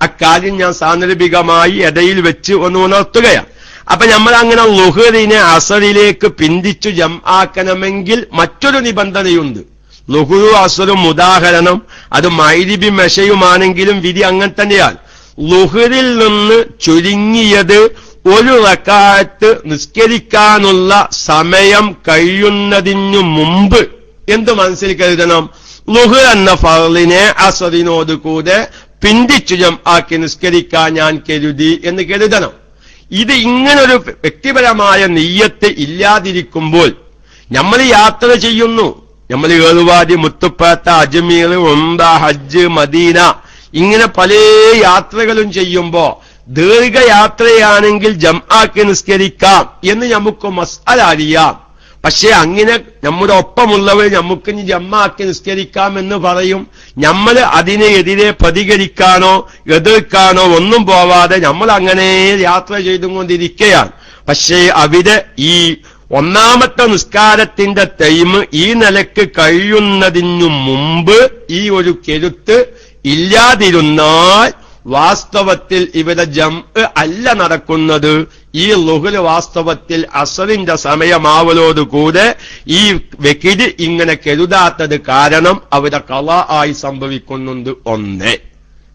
അക്കാര്യം ഞാൻ സാന്ദർഭികമായി ഇടയിൽ വെച്ച് ഒന്ന് ഉണർത്തുകയാണ്. അപ്പൊ നമ്മൾ അങ്ങനെ ളുഹ്റിനെ അസറിലേക്ക് പിന്തിച്ചു ജംആക്കണമെങ്കിൽ മറ്റൊരു നിബന്ധനയുണ്ട്. ളുഹ്റും അസറും ഉദാഹരണം, അത് മഗ്‌രിബും ഇശയുമാണെങ്കിലും വിധി അങ്ങനെ തന്നെയാണ്. ളുഹ്റിൽ നിന്ന് ചുരുങ്ങിയത് ഒരു റക്അത്ത് നിസ്കരിക്കാനുള്ള സമയം കഴിയുന്നതിനു മുമ്പ് എന്ത് മനസ്സിൽ കരുതണം, ളുഹ്ർ എന്ന ഫർളിനെ അസറിനോട് കൂടെ പിന്തിച്ചു ജംആക്കി നിസ്കരിക്കാൻ ഞാൻ കരുതി എന്ന് കരുതണം. ഇത് ഇങ്ങനൊരു വ്യക്തിപരമായ നിയ്യത്ത് ഇല്ലാതിരിക്കുമ്പോൾ നമ്മൾ യാത്ര ചെയ്യുന്നു, നമ്മൾ ഏറുവാടി, മുത്തുപ്പേട്ട, അജ്മീർ, ഉംറ, ഹജ്ജ്, മദീന, ഇങ്ങനെ പല യാത്രകളും ചെയ്യുമ്പോ ദീർഘയാത്രയാണെങ്കിൽ ജംആക്കി നിസ്കരിക്കാം എന്ന് നമുക്ക് മസ്അല അറിയാം. പക്ഷെ അങ്ങനെ നമ്മുടെ ഒപ്പമുള്ളവർ നമുക്ക് ജംആക്കി നിസ്കരിക്കാം എന്ന് പറയും. നമ്മൾ അതിനെതിരെ പ്രതികരിക്കാനോ എതിർക്കാനോ ഒന്നും പോവാതെ നമ്മൾ അങ്ങനെ യാത്ര ചെയ്തുകൊണ്ടിരിക്കുകയാണ്. പക്ഷേ അവിടെ ഈ ഒന്നാമത്തെ നിസ്കാരത്തിന്റെ ടൈം ഈ നിലക്ക് കഴിയുന്നതിനു മുമ്പ് ഈ ഒരു കരുത്ത് ഇല്ലാതിരുന്നാൽ വാസ്തവത്തിൽ ഇവിടെ ജംഅ് അല്ല നടക്കുന്നത്. ഈ ളുഹ്ർ വാസ്തവത്തിൽ അസറിന്റെ സമയമാവലോടുകൂടെ ഈ വെക്കിട് ഇങ്ങനെ കരുതാത്തത് കാരണം അവിടെ ഖളാ ആയി സംഭവിക്കുന്നുണ്ട്. ഒന്ന്,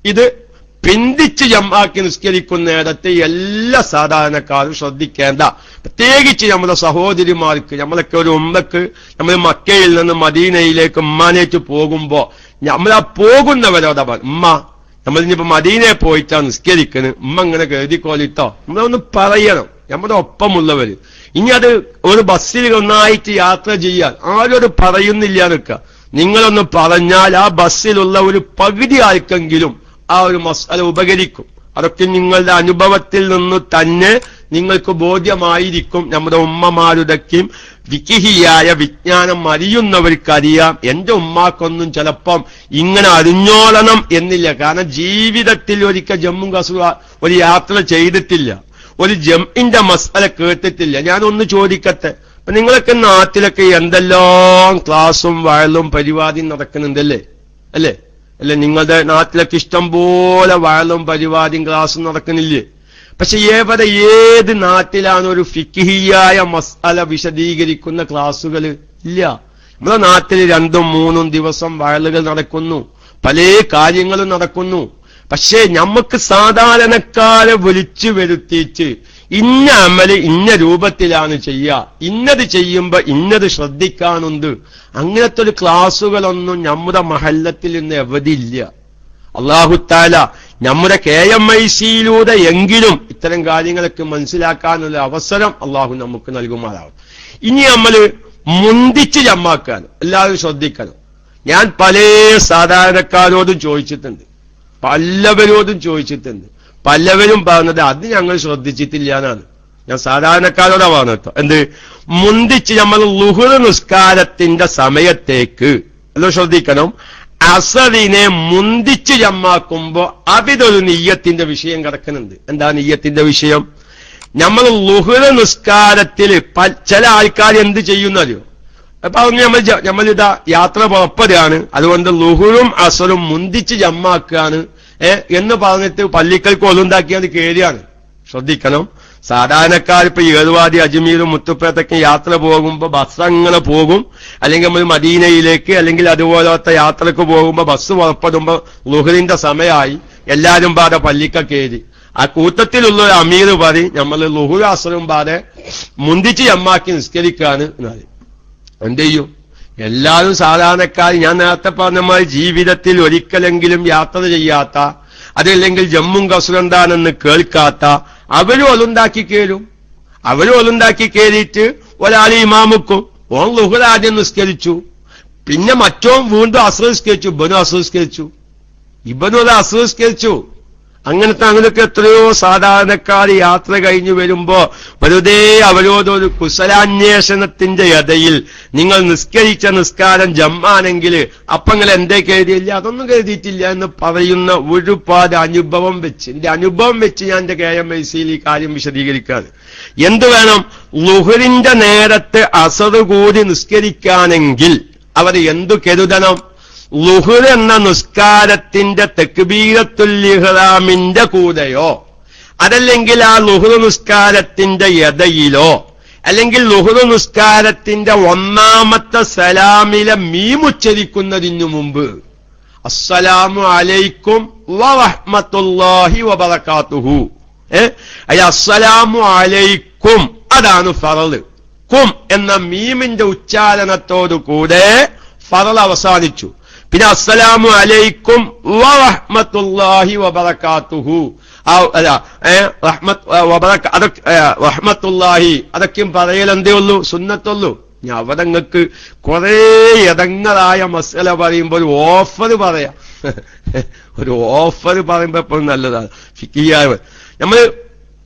ഇത് പിന്തിച്ച് ജംആക്കി നിസ്കരിക്കുന്നിടത്ത് എല്ലാ സാധാരണക്കാരും ശ്രദ്ധിക്കേണ്ട, പ്രത്യേകിച്ച് നമ്മുടെ സഹോദരിമാർക്ക്, നമ്മളൊക്കെ ഒരു ഉമ്മക്ക് നമ്മൾ മക്കയിൽ നിന്ന് മദീനയിലേക്ക് ഉമ്മാനേറ്റ് പോകുമ്പോ നമ്മളാ പോകുന്നവരോടാ ഉമ്മ നമ്മളിനിപ്പോ മദീനയെ പോയിട്ടാ നിസ്കരിക്കുന്നത്, ഉമ്മ ഇങ്ങനെ കരുതിക്കോലിട്ടോ, നമ്മളൊന്ന് പറയണം നമ്മുടെ ഒപ്പമുള്ളവര്. ഇനി അത് ഒരു ബസ്സിൽ ഒന്നായിട്ട് യാത്ര ചെയ്യാൻ ആരോട് പറയുന്നില്ല നിൽക്കുക, നിങ്ങളൊന്ന് പറഞ്ഞാൽ ആ ബസ്സിലുള്ള ഒരു പകുതി ആർക്കെങ്കിലും ആ ഒരു മസ്അല ഉപകരിക്കും. അതൊക്കെ നിങ്ങളുടെ അനുഭവത്തിൽ നിന്ന് തന്നെ നിങ്ങൾക്ക് ബോധ്യമായിരിക്കും. നമ്മുടെ ഉമ്മമാരുടെക്കും വിക്കിഹിയായ വിജ്ഞാനം അറിയുന്നവർക്കറിയാം. എന്റെ ഉമ്മാക്കൊന്നും ചിലപ്പം ഇങ്ങനെ അറിഞ്ഞോളണം എന്നില്ല. കാരണം ജീവിതത്തിൽ ഒരിക്കൽ ജമ്മു കശ്മീർ ഒരു യാത്ര ചെയ്തിട്ടില്ല, ഒരു ജംഇന്റെ മസ്അല കേട്ടിട്ടില്ല. ഞാനൊന്ന് ചോദിക്കട്ടെ, അപ്പൊ നിങ്ങളൊക്കെ നാട്ടിലൊക്കെ എന്തെല്ലാം ക്ലാസും വയലും പരിപാടിയും നടക്കുന്നുണ്ടല്ലേ? അല്ലേ? നിങ്ങളുടെ നാട്ടിലൊക്കെ ഇഷ്ടം പോലെ വയലും പരിപാടിയും ക്ലാസും നടക്കുന്നില്ലേ? പക്ഷെ ഏത് നാട്ടിലാണ് ഒരു ഫിഖ്ഹിയായ മസ്അല വിശദീകരിക്കുന്ന ക്ലാസുകൾ? ഇല്ല. നമ്മുടെ നാട്ടിൽ 2-3 ദിവസം വയലുകൾ നടക്കുന്നു, പല കാര്യങ്ങളും നടക്കുന്നു. പക്ഷേ നമുക്ക് സാധാരണക്കാരെ വിളിച്ചു വരുത്തിച്ച് ഇന്ന അമല് ഇന്ന രൂപത്തിലാണ് ചെയ്യുക, ഇന്നത് ചെയ്യുമ്പോ ഇന്നത് ശ്രദ്ധിക്കാനുണ്ട്, അങ്ങനത്തെ ഒരു ക്ലാസുകളൊന്നും നമ്മുടെ മഹല്ലത്തിൽ ഇന്ന് എവിടെയില്ല. അല്ലാഹു തആല നമ്മുടെ KMIC-യിലൂടെ എങ്കിലും ഇത്തരം കാര്യങ്ങളൊക്കെ മനസ്സിലാക്കാനുള്ള അവസരം അള്ളാഹു നമുക്ക് നൽകുമാറാവും. ഇനി നമ്മൾ മുന്തിച്ച് ജമ്മാക്കാൻ എല്ലാവരും ശ്രദ്ധിക്കണം. ഞാൻ പല സാധാരണക്കാരോടും ചോദിച്ചിട്ടുണ്ട്, പലവരോടും ചോദിച്ചിട്ടുണ്ട്. പലവരും പറഞ്ഞത് അത് ഞങ്ങൾ ശ്രദ്ധിച്ചിട്ടില്ല എന്നാണ്. ഞാൻ സാധാരണക്കാരോടാ പറഞ്ഞത്. എന്ത് മുന്തിച്ച് നമ്മൾ ളുഹ്ർ നിസ്കാരത്തിന്റെ സമയത്തേക്ക് അല്ലോ ശ്രദ്ധിക്കണം. അസറിനെ മുന്തിച്ച് ജമ്മാക്കുമ്പോ അവിടൊരു നിയ്യത്തിന്റെ വിഷയം കിടക്കുന്നുണ്ട്. എന്താ നിയ്യത്തിന്റെ വിഷയം? നമ്മൾ ളുഹ്ർ നിസ്കാരത്തിൽ ചില ആൾക്കാർ എന്ത് ചെയ്യുന്നറിയോ? അപ്പൊ നമ്മളിതാ യാത്ര പുറപ്പെടുകയാണ്, അതുകൊണ്ട് ളുഹ്റും അസറും മുന്തിച്ച് ജമ്മാക്കുകയാണ് എന്ന് പറഞ്ഞിട്ട് പള്ളിക്കൽക്ക് ഒലുണ്ടാക്കിയത് കേരിയാണ്. ശ്രദ്ധിക്കണം. സാധാരണക്കാർ ഇപ്പൊ ഏറുവാടി അജ്മീറും മുത്തുപ്പേത്തൊക്കെ യാത്ര പോകുമ്പോ ബസ് അങ്ങനെ പോകും, അല്ലെങ്കിൽ നമ്മൾ മദീനയിലേക്ക് അല്ലെങ്കിൽ അതുപോലത്തെ യാത്രക്ക് പോകുമ്പോ ബസ് പുറപ്പെടുമ്പോ ളുഹ്റിന്റെ സമയമായി, എല്ലാരും പാടെ പള്ളിക്ക കയറി. ആ കൂട്ടത്തിലുള്ള ഒരു അമീർ പറയും നമ്മൾ ളുഹ്റും അസറും പാടെ മുന്തിച്ച് ജമ്മാക്കി നിസ്കരിക്കാണ് എന്നാണ്. എന്ത് ചെയ്യും? എല്ലാവരും സാധാരണക്കാർ, ഞാൻ നേരത്തെ പറഞ്ഞ ജീവിതത്തിൽ ഒരിക്കലെങ്കിലും യാത്ര ചെയ്യാത്ത, അതല്ലെങ്കിൽ ജമ്മും കസുരന്താനെന്ന് കേൾക്കാത്ത അവരും ഒലുണ്ടാക്കി കയറും. അവരും ഒലുണ്ടാക്കി കയറിയിട്ട് ഒരാൾ ഇമാമുക്കും, ഓൻ ളുഹ്ർ ആദ്യം നിസ്കരിച്ചു, പിന്നെ മറ്റോൻ വീണ്ടും അസ്ർ നിസ്കരിച്ചു, ഇബനും അസ്ർ നിസ്കരിച്ചു, ഇബനും അത് അസ്ർ നിസ്കരിച്ചു. അങ്ങനൊക്കെ എത്രയോ സാധാരണക്കാർ യാത്ര കഴിഞ്ഞു വരുമ്പോ വെറുതെ അവരോടൊരു കുശലാന്വേഷണത്തിന്റെ ഇടയിൽ നിങ്ങൾ നിസ്കരിച്ച നിസ്കാരം ജമ്മാണെങ്കിൽ അപ്പങ്ങൾ എന്തേ കരുതിയില്ല, അതൊന്നും കരുതിയിട്ടില്ല എന്ന് പറയുന്ന ഒരുപാട് അനുഭവം വെച്ച്, എന്റെ അനുഭവം വെച്ച് ഞാൻ എന്റെ KMIC-യിൽ ഈ കാര്യം വിശദീകരിക്കാറ്. എന്ത് വേണം? ളുഹ്റിന്റെ നേരത്തെ അസർ കൂടി നിസ്കരിക്കാനെങ്കിൽ അവർ എന്തു കരുതണം? ളുഹ്ർ എന്ന നിസ്കാരത്തിന്റെ തക്ബീറത്തുൽ ഇഹ്റാമിന്റെ കൂടെയോ, അതല്ലെങ്കിൽ ആ ളുഹ്ർ നിസ്കാരത്തിന്റെ ഇടയിലോ, അല്ലെങ്കിൽ ളുഹ്ർ നിസ്കാരത്തിന്റെ ഒന്നാമത്തെ സലാമിലെ മീമുച്ചരിക്കുന്നതിനു മുമ്പ് അസ്സലാമു അലൈക്കും വറഹ്മത്തുള്ളാഹി വബറകാതുഹു, അസ്സലാമു അലൈക്കും അതാണ് ഫറള്. കും എന്ന മീമിന്റെ ഉച്ചാരണത്തോടു കൂടെ ഫറൾ അവസാനിച്ചു. പിന്നെ അസ്സലാമു അലൈക്കും വറഹ്മത്തുള്ളാഹി വബറകാതുഹു, റഹ്മത്തുള്ളാഹി അതൊക്കെയും പറയലെന്തേ ഉള്ളൂ, സുന്നത്തുള്ളൂ. ഞാൻ അവിടെ നിങ്ങൾക്ക് കുറെ ഇടങ്ങളായ മസല പറയുമ്പോ ഒരു ഓഫർ പറയാം. ഒരു ഓഫർ പറയുമ്പോ എപ്പോഴും നല്ലതാണ്. ഫിഖിയായ നമ്മള്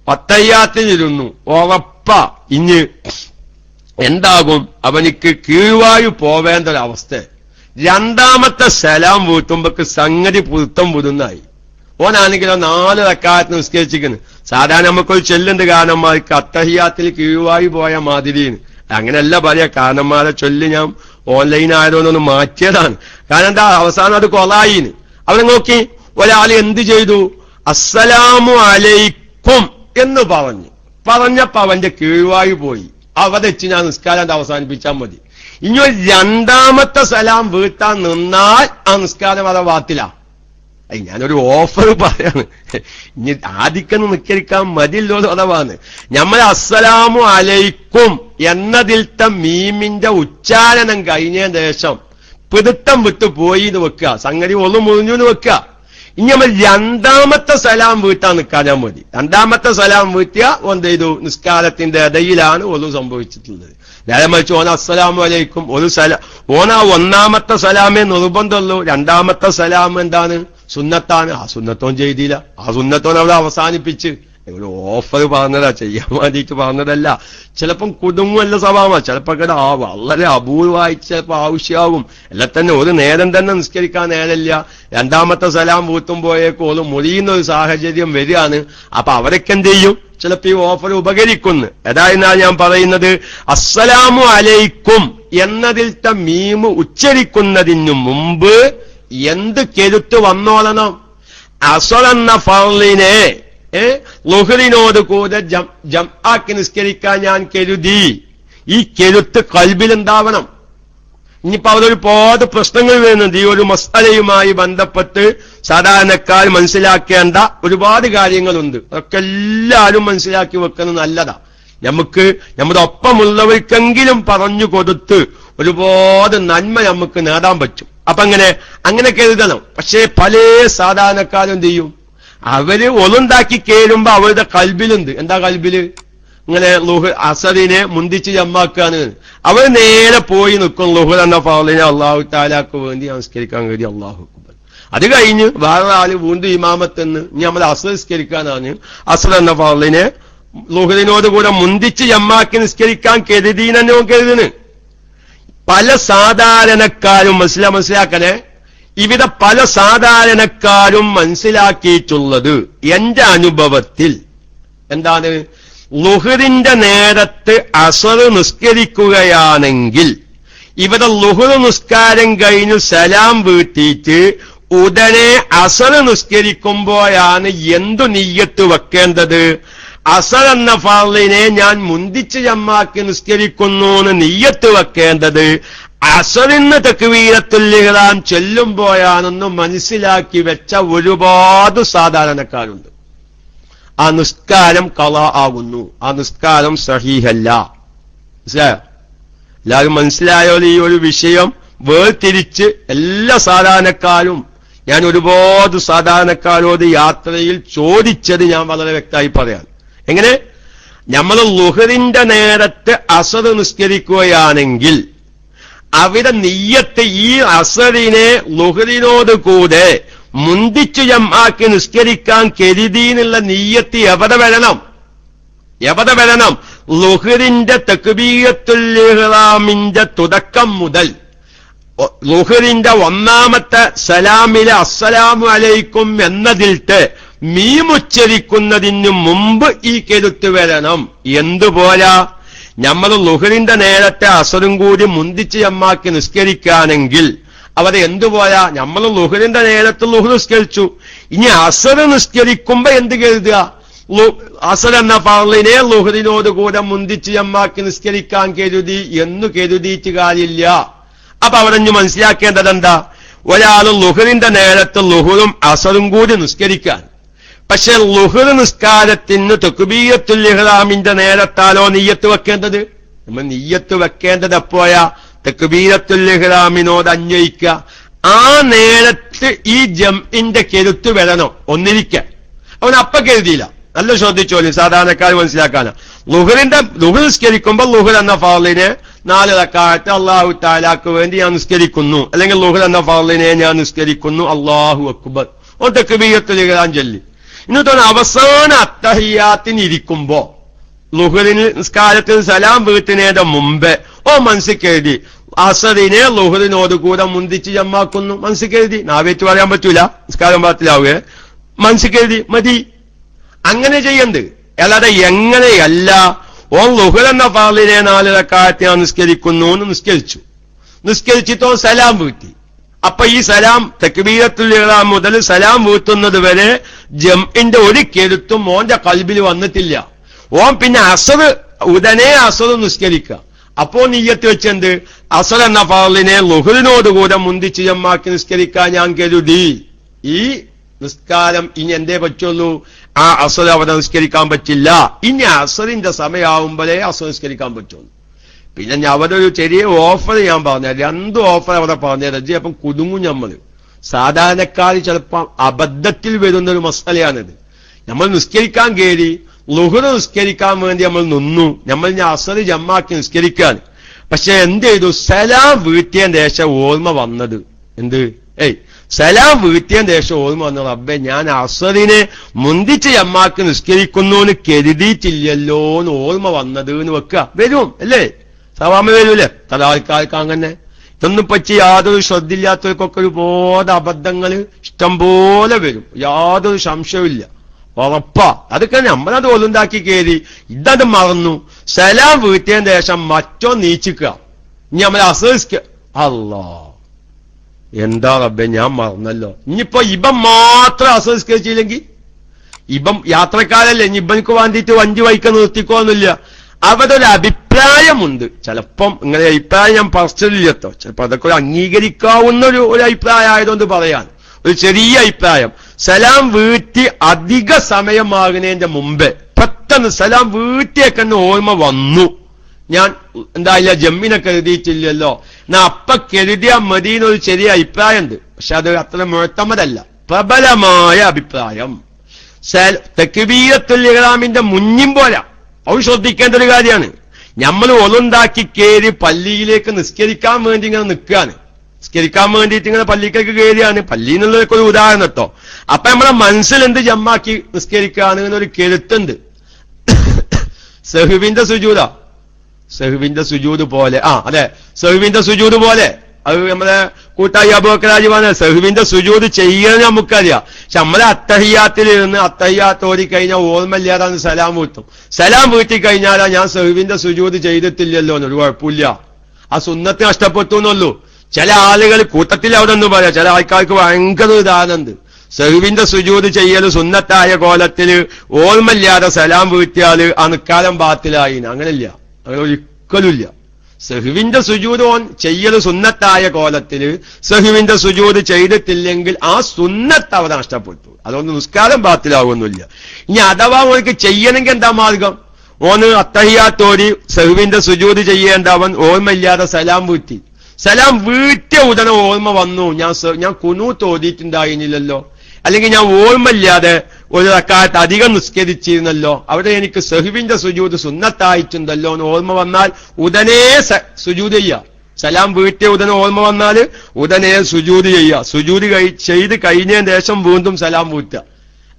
10 ഇരുന്നു, ഉറപ്പാ ഇഞ്ഞ് എന്താകും, അവനിക്ക് കീഴ്വായു പോവേണ്ട ഒരവസ്ഥ. രണ്ടാമത്തെ സലാം വീട്ടുമ്പോക്ക് സംഗതി പുതുത്തം പുതുന്നായി. ഓനാണെങ്കിലോ 4 റക്അത്ത് നിസ്കരിച്ചിരിക്കുന്നു. സാധാരണ നമുക്കൊരു ചൊല്ലുണ്ട് കാരണന്മാർക്ക് അത്തഹിയാത്തിൽ കീഴ്വായി പോയ മാതിരിന്ന്. അങ്ങനെയല്ല പറയാ, കാരണന്മാരെ ചൊല്ല് ഞാൻ ഓൺലൈൻ ആയതോന്നൊന്ന് മാറ്റിയതാണ്. കാരണം എന്താ, അവസാനം അത് കൊളായിന്ന്. അവിടെ നോക്കി ഒരാൾ എന്ത് ചെയ്തു, അസ്സലാമു അലൈക്കും എന്ന് പറഞ്ഞപ്പോ അവന്റെ കീഴ്വായി പോയി. അവിടെ വെച്ച് ഞാൻ നിസ്കാരം അവസാനിപ്പിച്ചാൽ മതി. ഇനി ഒരു രണ്ടാമത്തെ സലാം വീട്ടാൻ നിന്നാൽ ആ നിസ്കാരം അത വാത്തിലാ. ഞാനൊരു ഓഫർ പറയാണ്. ഇനി ആദിക്കൊന്ന് നിക്കരിക്കാൻ മതിയല്ലോ അഥവാണ്. നമ്മൾ അസ്സലാമു അലൈക്കും എന്നതിൽത്തെ മീമിന്റെ ഉച്ചാരണം കഴിഞ്ഞതിന് ശേഷം പിടുത്തം വിട്ടു പോയി എന്ന് വെക്കുക, സംഗതി ഒന്നും മുറിഞ്ഞു എന്ന് വെക്കുക. ഇനി നമ്മൾ രണ്ടാമത്തെ സലാം വീട്ടാൻ നിൽക്കാനാ മതി. രണ്ടാമത്തെ സലാം വീട്ടിയ എന്ത് ചെയ്തു, നിസ്കാരത്തിന്റെ ഇടയിലാണ് ഒന്നും സംഭവിച്ചിട്ടുള്ളത്. നേരെ മറിച്ച് ഓന അസ്സലാമു അലൈക്കും ഒരു ഓന ഒന്നാമത്തെ സലാമേ നിർബന്ധമുള്ളൂ. രണ്ടാമത്തെ സലാം എന്താണ്, സുന്നത്താണ്. ആ സുന്നത്തോൻ ചെയ്തില്ല, ആ സുന്നത്തോൻ അവിടെ അവസാനിപ്പിച്ച്. ഒരു ഓഫർ പറഞ്ഞതാ, ചെയ്യാൻ വേണ്ടിയിട്ട് പറഞ്ഞതല്ല. ചിലപ്പം കുടുങ്ങുമല്ല സ്വഭാവമാണ്, ചിലപ്പോ വളരെ അപൂർവമായിട്ട് ചിലപ്പോ ആവശ്യമാകും. എല്ലാം തന്നെ ഒരു നേരം തന്നെ നിസ്കരിക്കാൻ നേരമില്ല, രണ്ടാമത്തെ സലാം വീട്ടുമ്പോഴേക്കും ഒരു മുറിയുന്ന ഒരു സാഹചര്യം വരികയാണ്. അപ്പൊ അവരൊക്കെ എന്ത് ചെയ്യും, ചിലപ്പോ ഈ ഓഫർ ഉപകരിക്കുന്നു. ഏതായിരുന്നാൽ ഞാൻ പറയുന്നത്, അസ്സലാമു അലൈക്കും എന്നതിൽത്തെ മീമ് ഉച്ചരിക്കുന്നതിന് മുമ്പ് എന്ത് കരുത്ത് വന്നോളണം? അസ്വൽ എന്ന ഫർളിനെ ളുഹ്റിനോട് കൂടെ ജംആക്കി നിസ്കരിക്കാൻ ഞാൻ കരുതി. ഈ കരുത്ത് കൽബിലുണ്ടാവണം. ഇനിയിപ്പോ അതൊരുപാട് പ്രശ്നങ്ങൾ വരുന്നുണ്ട്. ഈ ഒരു മസ്അലയുമായി ബന്ധപ്പെട്ട് സാധാരണക്കാർ മനസ്സിലാക്കേണ്ട ഒരുപാട് കാര്യങ്ങളുണ്ട്. അതൊക്കെ എല്ലാവരും മനസ്സിലാക്കി വെക്കുന്നത് നല്ലതാ. നമ്മുടെ ഒപ്പമുള്ളവർക്കെങ്കിലും പറഞ്ഞു കൊടുത്ത് ഒരുപാട് നന്മ നമുക്ക് നേടാൻ പറ്റും. അപ്പൊ അങ്ങനെ കരുതണം. പക്ഷേ പല സാധാരണക്കാരും എന്ത് ചെയ്യും, അവര് ഒളുണ്ടാക്കി കേറുമ്പോ അവരുടെ കൽബിലുണ്ട്. എന്താ കൽബില്? ഇങ്ങനെ അസറിനെ മുന്തിച്ച് ജമ്മാക്കാണ്. അവർ നേരെ പോയി നിൽക്കും. ലുഹർ എന്ന ഫർളിനെ അള്ളാഹു താലാക്ക് വേണ്ടി നമസ്കരിക്കാൻ കരുതി അള്ളാഹു അക്ബർ. അത് കഴിഞ്ഞ് വേറെ ആള് വീണ്ടും ഇമാമത്തെന്ന് ഇനി നമ്മൾ അസർ നിസ്കരിക്കാനാണ്. അസർ എന്ന ഫർളിനെ ലുഹറിനോട് കൂടെ മുന്തിച്ച് ജമ്മാക്കി നിസ്കരിക്കാൻ കരുതീനോ കരുതിന്. പല സാധാരണക്കാരും മനസ്സിലാക്കണേ, ഇവിടെ പല സാധാരണക്കാരും മനസ്സിലാക്കിയിട്ടുള്ളത് എന്റെ അനുഭവത്തിൽ എന്താണ്, ളുഹറിന്റെ നേരത്ത് അസർ നിസ്കരിക്കുകയാണെങ്കിൽ ഇവിടെ ളുഹർ നിസ്കാരം കഴിഞ്ഞ് സലാം വീട്ടിയിട്ട് ഉടനെ അസർ നിസ്കരിക്കുമ്പോഴാണ് എന്തു നിയ്യത്ത് വെക്കേണ്ടത്? അസർ എന്ന ഫർളിനെ ഞാൻ മുന്തിച്ച് ജമ്മാക്കി നിസ്കരിക്കുന്നു എന്ന് നിയ്യത്ത് വെക്കേണ്ടത് അസറിന് തക്ബീറത്തുൽ ഇഹ്റാം ചെല്ലുമ്പോഴാണെന്ന് മനസ്സിലാക്കി വെച്ച ഒരുപാട് സാധാരണക്കാരുണ്ട്. ആ നിസ്കാരം ഖളാ ആകുന്നു, ആ നിസ്കാരം സഹീഹല്ല. മനസ്സിലായോ? എല്ലാവരും മനസ്സിലായോ ഈ ഒരു വിഷയം? വേർതിരിച്ച് എല്ലാ സാധാരണക്കാരും, ഞാൻ ഒരുപാട് സാധാരണക്കാരോട് യാത്രയിൽ ചോദിച്ചത് ഞാൻ വളരെ വ്യക്തമായി പറയാം. എങ്ങനെ? നമ്മൾ ളുഹറിന്റെ നേരത്ത് അസർ നിസ്കരിക്കുകയാണെങ്കിൽ അവിടെ നിയ്യത്ത് ഈ അസറിനെ ളുഹറിനോട് കൂടെ മുന്തിച്ചു ജംആക്കി നിസ്കരിക്കാൻ കരുതിയെന്നുള്ള നിയ്യത്ത് എവിടെ വരണം? ളുഹറിന്റെ തക്ബീറത്തുൽ ഇഹ്റാമിന്റെ തുടക്കം മുതൽ ളുഹറിന്റെ ഒന്നാമത്തെ സലാമിലെ അസ്സലാമു അലൈക്കും എന്നതിൽത്തെ മീമുച്ചരിക്കുന്നതിന് മുമ്പ് ഈ കരുത്ത് വരണം. എന്തുപോലാ? നമ്മൾ ളുഹറിന്റെ നേരത്തെ അസറും കൂടി മുന്തിച്ച് ജമ്മാക്കി നിസ്കരിക്കുകയാണെങ്കിൽ അവിടെ എന്തുപോയാ? നമ്മൾ ളുഹറിന്റെ നേരത്ത് ളുഹർ നിസ്കരിച്ചു, ഇനി അസർ നിസ്കരിക്കുമ്പോ എന്ത് കരുതുക? അസർ എന്ന ഫർളിനെ ളുഹറിനോട് കൂടെ മുന്തിച്ച് ജമ്മാക്കി നിസ്കരിക്കാൻ കരുതി എന്ന് കരുതിയിട്ട് കാര്യമില്ല. അപ്പൊ അവിടെ ഇനി മനസ്സിലാക്കേണ്ടത് എന്താ? ഒരാൾ ളുഹറിന്റെ നേരത്ത് ളുഹറും അസറും കൂടി നിസ്കരിക്കാൻ, പക്ഷെ ളുഹർ നിസ്കാരത്തിന് തക്ബീറത്തുൽ ഇഹ്റാമിന്റെ നേരത്താലോ നിയ്യത്ത് വെക്കേണ്ടത്? നമ്മൾ നിയ്യത്ത് വെക്കേണ്ടത് എപ്പോഴാ? തക്ബീറത്തുൽ ഇഹ്റാമിനോട് അന്വയിക്കുക. ആ നേരത്ത് ഈ ജംഇന്റെ കരുത്ത് വരണം ഒന്നിരിക്കാൻ. അവൻ അപ്പ കരുതിയില്ല. നല്ല ശ്രദ്ധിച്ചോളി, സാധാരണക്കാർ മനസ്സിലാക്കാനാ. ളുഹർ നിസ്കരിക്കുമ്പോ ളുഹർ എന്ന ഫർളിനെ 4 റക്അത്ത് അല്ലാഹു തആലാക്ക് വേണ്ടി ഞാൻ നിസ്കരിക്കുന്നു, അല്ലെങ്കിൽ ളുഹർ എന്ന ഫർളിനെ ഞാൻ നിസ്കരിക്കുന്നു, അല്ലാഹു അക്ബർ, ഓ തക്ബീറത്തുൽ ഇഹ്റാം ചൊല്ലി. എന്നിട്ട് അവസാന അത്തഹിയ്യാത്തിന് ഇരിക്കുമ്പോ ളുഹറിന് നിസ്കാരത്തിന് സലാം വീട്ടിനേടെ മുമ്പേ മനസ്സിൽ കരുതി അസറിനെ ളുഹറിനോട് കൂടെ മുന്തിച്ച് ജമ്മാക്കുന്നു. മനസ്സിൽ കരുതി, നാവേറ്റ് പറയാൻ പറ്റൂല, നിസ്കാരം പാത്തിലാവുകയെ. മനസ്സിൽ കരുതി മതി. അങ്ങനെ ചെയ്യണ്ട്. അല്ലാതെ എങ്ങനെയല്ല ളുഹർ എന്ന ഫർളിനെ 4 റക്അത്ത് ഞാൻ നിസ്കരിക്കുന്നു എന്ന് നിസ്കരിച്ചിട്ടോ സലാം വീട്ടി. അപ്പൊ ഈ സലാം തക്ബീറത്തുൽ ഇഹ്റാം മുതൽ സലാം വീട്ടുന്നത് വരെ ജംഇന്റെ ഒരു കെരുത്തും ഓന്റെ ഖൽബിൽ വന്നിട്ടില്ല. ഓൻ പിന്നെ ഉടനെ അസർ നിസ്കരിക്കുക. അപ്പോ നിയ്യത്ത് വെച്ചെന്ത് അസർ എന്ന ഫർളിനെ ളുഹ്റിനോടുകൂടെ മുന്തിച്ച് ജമ്മാക്കി നിസ്കരിക്കാൻ ഞാൻ കരുതി. ഈ നിസ്കാരം ഇനി എന്തേ പറ്റുള്ളൂ? ആ അസർ അവിടെ നിസ്കരിക്കാൻ പറ്റില്ല. ഇനി അസറിന്റെ സമയമാവുമ്പോഴേ അസർ നിസ്കരിക്കാൻ പറ്റുള്ളൂ. പിന്നെ ഞാൻ അവിടെ ഒരു ചെറിയ ഓഫർ ഞാൻ പറഞ്ഞുതരാം. 2 ഓഫർ അവിടെ പറഞ്ഞുതരാം. അപ്പം കുടുങ്ങും നമ്മള്. സാധാരണക്കാർ ചിലപ്പോൾ അബദ്ധത്തിൽ വരുന്നൊരു മസലയാണിത്. നമ്മൾ നിസ്കരിക്കാൻ കയറി ളുഹ്ർ നിസ്കരിക്കാൻ വേണ്ടി നമ്മൾ നിന്നു. നമ്മൾ ഞാൻ അസർ ജമ്മാക്കി നിസ്കരിക്കാൻ. പക്ഷെ എന്ത് ചെയ്തു? സലാം വീട്ടിയതിന് ശേഷം ഓർമ്മ വന്നത് എന്ത്? സലാം വീട്ടിയതിന് ശേഷം ഓർമ്മ വന്നത് റബ്ബേ ഞാൻ അസറിനെ മുന്തിച്ച് ജമ്മാക്കി നിസ്കരിക്കുന്നു എന്ന് കരുതിയിട്ടില്ലല്ലോ എന്ന് ഓർമ്മ വന്നത് എന്ന് വെക്കുക. വരും അല്ലേ? സവാമ വരൂലേ? പല ആൾക്കാർക്ക് അങ്ങനെ. ഇതൊന്നും പറ്റി യാതൊരു ശ്രദ്ധയില്ലാത്തവർക്കൊക്കെ ഒരുപാട് അബദ്ധങ്ങൾ ഇഷ്ടം പോലെ വരും. യാതൊരു സംശയമില്ല. ഉറപ്പാ. അതൊക്കെ നമ്മളത് ഒലുണ്ടാക്കി കയറി ഇതത് മറന്നു. സലാം വീട്ടിയതിന് ശേഷം മറ്റോ നീച്ചിക്കുക. ഇനി നമ്മൾ അസറിക്ക അല്ലാ എന്താ റബ്ബേ ഞാൻ മറന്നല്ലോ. ഇനിയിപ്പോ ഇബൻ മാത്രം അസറിസ്കരിച്ചില്ലെങ്കിൽ ഇബൻ യാത്രക്കാരല്ലേ, ഇനി ഇബനക്ക് വേണ്ടിയിട്ട് വഞ്ചി വൈക്ക നിർത്തിക്കോന്നില്ല. അവിടെ ഒരു അഭിപ്രായമുണ്ട്. ചിലപ്പം ഇങ്ങനെ അഭിപ്രായം ഞാൻ പറച്ചില്ലട്ടോ. ചിലപ്പോ അതൊക്കെ ഒരു അംഗീകരിക്കാവുന്ന ഒരു അഭിപ്രായം ആയതുകൊണ്ട് പറയാൻ ഒരു ചെറിയ അഭിപ്രായം. സലാം വീട്ടി അധിക സമയമാകുന്നതിന്റെ മുമ്പേ പെട്ടെന്ന് സലാം വീട്ടിയൊക്കെ ഓർമ്മ വന്നു. ഞാൻ എന്തായില്ല ജമ്മിനെ കരുതിയിട്ടില്ലല്ലോ. എന്നാ അപ്പ കരുതിയാ മതിയെന്നൊരു ചെറിയ അഭിപ്രായമുണ്ട്. പക്ഷെ അത് അത്ര മുഴത്തമതല്ല, പ്രബലമായ അഭിപ്രായം. തക്ബീറത്തുൽ ഇഹ്റാമിന്റെ മുന്നിൻ പോലെ അത് ശ്രദ്ധിക്കേണ്ട ഒരു കാര്യമാണ്. നമ്മൾ ഒലുണ്ടാക്കി കയറി പള്ളിയിലേക്ക് നിസ്കരിക്കാൻ വേണ്ടി ഇങ്ങനെ നിൽക്കുകയാണ്. നിസ്കരിക്കാൻ വേണ്ടിയിട്ട് ഇങ്ങനെ പള്ളിക്കൊക്കെ കയറിയാണ്. പള്ളി എന്നുള്ളതൊക്കെ ഒരു ഉദാഹരണം കേട്ടോ. അപ്പൊ നമ്മളെ മനസ്സിൽ എന്ത് ജമ്മാക്കി നിസ്കരിക്കുകയാണ് എന്നൊരു കരുത്തുണ്ട്. സഹുവിന്റെ സുജൂദ് പോലെ. അതെ, സഹുവിന്റെ സുജൂദ് പോലെ. അത് നമ്മളെ കൂട്ടായി അബൂബക്കർ പറഞ്ഞ സഹുവിന്റെ സുജൂദ് ചെയ്യാൻ നമുക്കറിയാം. പക്ഷെ നമ്മളെ അത്തഹിയാത്തിൽ ഇരുന്ന് അത്തഹിയാത്ത് ഓടി കഴിഞ്ഞാൽ ഓർമ്മയില്ലാതാണ് സലാം വീട്ടും. സലാം വീട്ടി കഴിഞ്ഞാലാ ഞാൻ സഹുവിന്റെ സുജൂദ് ചെയ്തിട്ടില്ലല്ലോ എന്നൊരു കുഴപ്പമില്ല. ആ സുന്നത്ത് നഷ്ടപ്പെട്ടു എന്നുള്ളൂ. ചില ആളുകൾ കൂട്ടത്തിൽ അവിടെ ഒന്ന് പറയാം. ചില ആൾക്കാർക്ക് ഭയങ്കര ഉദാഹരണമുണ്ട്. സഹുവിന്റെ സുജൂദ് ചെയ്യൽ സുന്നത്തായ കോലത്തില് ഓർമ്മയില്ലാതെ സലാം വീട്ടിയാല് ആ നിക്കാലം ബാത്തിലായി. അങ്ങനെയില്ല, അങ്ങനെ ഒരിക്കലുമില്ല. സഹുവിന്റെ സുജൂദ് ഓൻ ചെയ്യൽ സുന്നത്തായ കോലത്തില് സഹുവിന്റെ സുജൂദ് ചെയ്തിട്ടില്ലെങ്കിൽ ആ സുന്നത്ത് അവിടെ നഷ്ടപ്പെട്ടു. അതുകൊണ്ട് നിസ്കാരം ബാത്തിലാവുന്നില്ല. ഇനി അഥവാ ഓർക്ക് ചെയ്യണമെങ്കിൽ എന്താ മാർഗം? ഓന് അത്തഹിയാത്തോടി സഹുവിന്റെ സുജൂദ് ചെയ്യേണ്ടവൻ ഓർമ്മയില്ലാതെ സലാം വീട്ടി. സലാം വീട്ടിയ ഉടനെ ഓർമ്മ വന്നു, ഞാൻ കുനൂത്ത് ഓതിയിട്ടുണ്ടായിരുന്നില്ലല്ലോ, അല്ലെങ്കിൽ ഞാൻ ഓർമ്മയില്ലാതെ ഒരു റക്അത്ത് അധികം നിസ്കരിച്ചിരുന്നല്ലോ, അവിടെ എനിക്ക് സഹുവിന്റെ സുജൂദ് സുന്നത്തായിട്ടുണ്ടല്ലോ എന്ന് ഓർമ്മ വന്നാൽ ഉടനെ സുജൂദ് ചെയ്യുക. സലാം വീട്ടിയ ഉടനെ ഓർമ്മ വന്നാൽ ഉടനെ സുജൂദ് ചെയ്യുക. സുജൂദ് ചെയ്ത് കഴിഞ്ഞതിന് ശേഷം വീണ്ടും സലാം വീട്ടുക.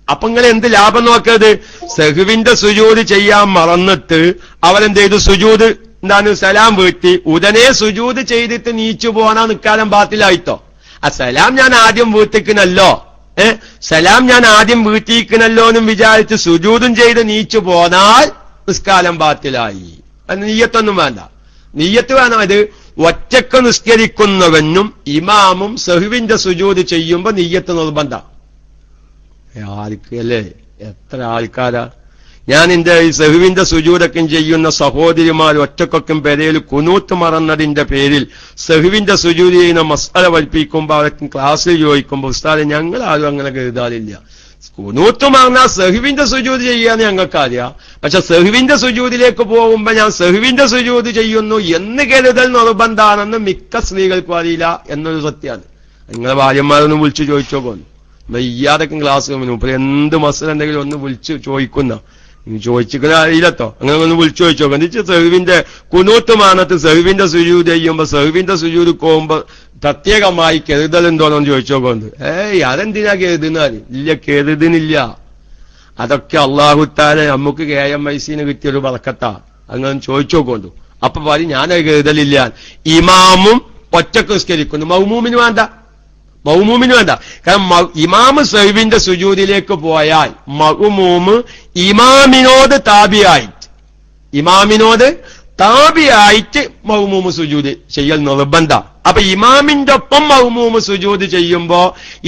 അപ്പൊ ഇങ്ങനെ എന്ത് ലാഭം നോക്കരുത്? സഹുവിന്റെ സുജൂദ് ചെയ്യാൻ മറന്നിട്ട് അവരെന്ത് ചെയ്തു? സുജൂദ് എന്താണ് സലാം വീട്ടി ഉടനെ സുജൂദ് ചെയ്തിട്ട് നീച്ചു പോകാനാ നിക്കാലം ബാത്തിലായിട്ടോ? ആ സലാം ഞാൻ ആദ്യം വീട്ടിക്കുന്നല്ലോ, സലാം ഞാൻ ആദ്യം വീട്ടിക്കുന്നല്ലോ എന്നും വിചാരിച്ച് സുജൂദും ചെയ്ത് നീച്ചു പോന്നാൽ നിസ്കാരം ബാത്തിലായി. അത് നിയ്യത്തൊന്നും വേണ്ട. നിയ്യത്ത് വേണം. അത് ഒറ്റക്ക് നിസ്കരിക്കുന്നവനും ഇമാമും സഹുവിന്റെ സുജൂദ് ചെയ്യുമ്പോ നിയ്യത്ത് നിർബന്ധം. ആർക്ക് അല്ലേ? എത്ര ആൾക്കാരാ! ഞാൻ എന്റെ ഈ സഹുവിന്റെ സുജൂദൊക്കെ ചെയ്യുന്ന സഹോദരിമാർ ഒറ്റക്കൊക്കും പെരയിൽ കുനൂത്ത് മറന്നതിന്റെ പേരിൽ സഹുവിന്റെ സുജൂദ് ചെയ്യുന്ന മസ്അല പഠിപ്പിക്കുമ്പോ അവർക്ക് ക്ലാസ്സിൽ ചോദിക്കുമ്പോ ഉസ്താദെ ഞങ്ങൾ ആരും അങ്ങനെ കരുതാറില്ല. കുനൂത്ത് മറന്നാൽ സഹുവിന്റെ സുജൂദ് ചെയ്യാന്ന് ഞങ്ങൾക്കറിയാം. പക്ഷെ സഹുവിന്റെ സുജൂദിലേക്ക് പോകുമ്പോ ഞാൻ സഹുവിന്റെ സുജൂദ് ചെയ്യുന്നു എന്ന് കരുതൽ നിർബന്ധാണെന്ന് മിക്ക സ്ത്രീകൾക്കും അറിയില്ല എന്നൊരു സത്യമാണ്. നിങ്ങളെ ഭാര്യമാരൊന്ന് വിളിച്ചു ചോദിച്ചോക്കൊന്നു. വയ്യാതൊക്കെ ക്ലാസ് മുമ്പ് എന്ത് മസല എന്തെങ്കിലും ഒന്ന് വിളിച്ചു ചോദിക്കുന്ന ചോദിച്ചിരിക്കുന്ന അറിയില്ലട്ടോ. അങ്ങനെ ഒന്ന് വിളിച്ചു ചോദിച്ചോ. എന്നിട്ട് സഹുവിന്റെ കുനൂത്ത് മാനത്ത് സഹുവിന്റെ സുജൂദ് ചെയ്യുമ്പോ സഹുവിന്റെ സുജൂദ് പോകുമ്പോ പ്രത്യേകമായി കരുതലുണ്ടോന്നൊന്ന് ചോദിച്ചോകൊണ്ട്. അതെന്തിനാ കരുതുന്നാല്? ഇല്ല, കരുതുന്നില്ല. അതൊക്കെ അള്ളാഹുത്താല നമുക്ക് KMIC കിട്ടിയൊരു ബർക്കത്താ. അങ്ങനെ ചോദിച്ചോക്കൊണ്ടു. അപ്പൊ പറയും ഞാനത് കരുതലില്ല. ഇമാമും ഒറ്റക്ക് നിസ്കരിക്കുന്നു, മൗമൂമിന് വേണ്ട. കാരണം ഇമാമ് സഹുവിന്റെ സുജൂദിലേക്ക് പോയാൽ മഅ്മൂമ് ഇമാമിനോട് താബിയായിട്ട് മഅ്മൂമ് സുജൂദ് ചെയ്യൽ നിർബന്ധ. അപ്പൊ ഇമാമിന്റെ ഒപ്പം മഅ്മൂമ് സുജൂദ് ചെയ്യുമ്പോ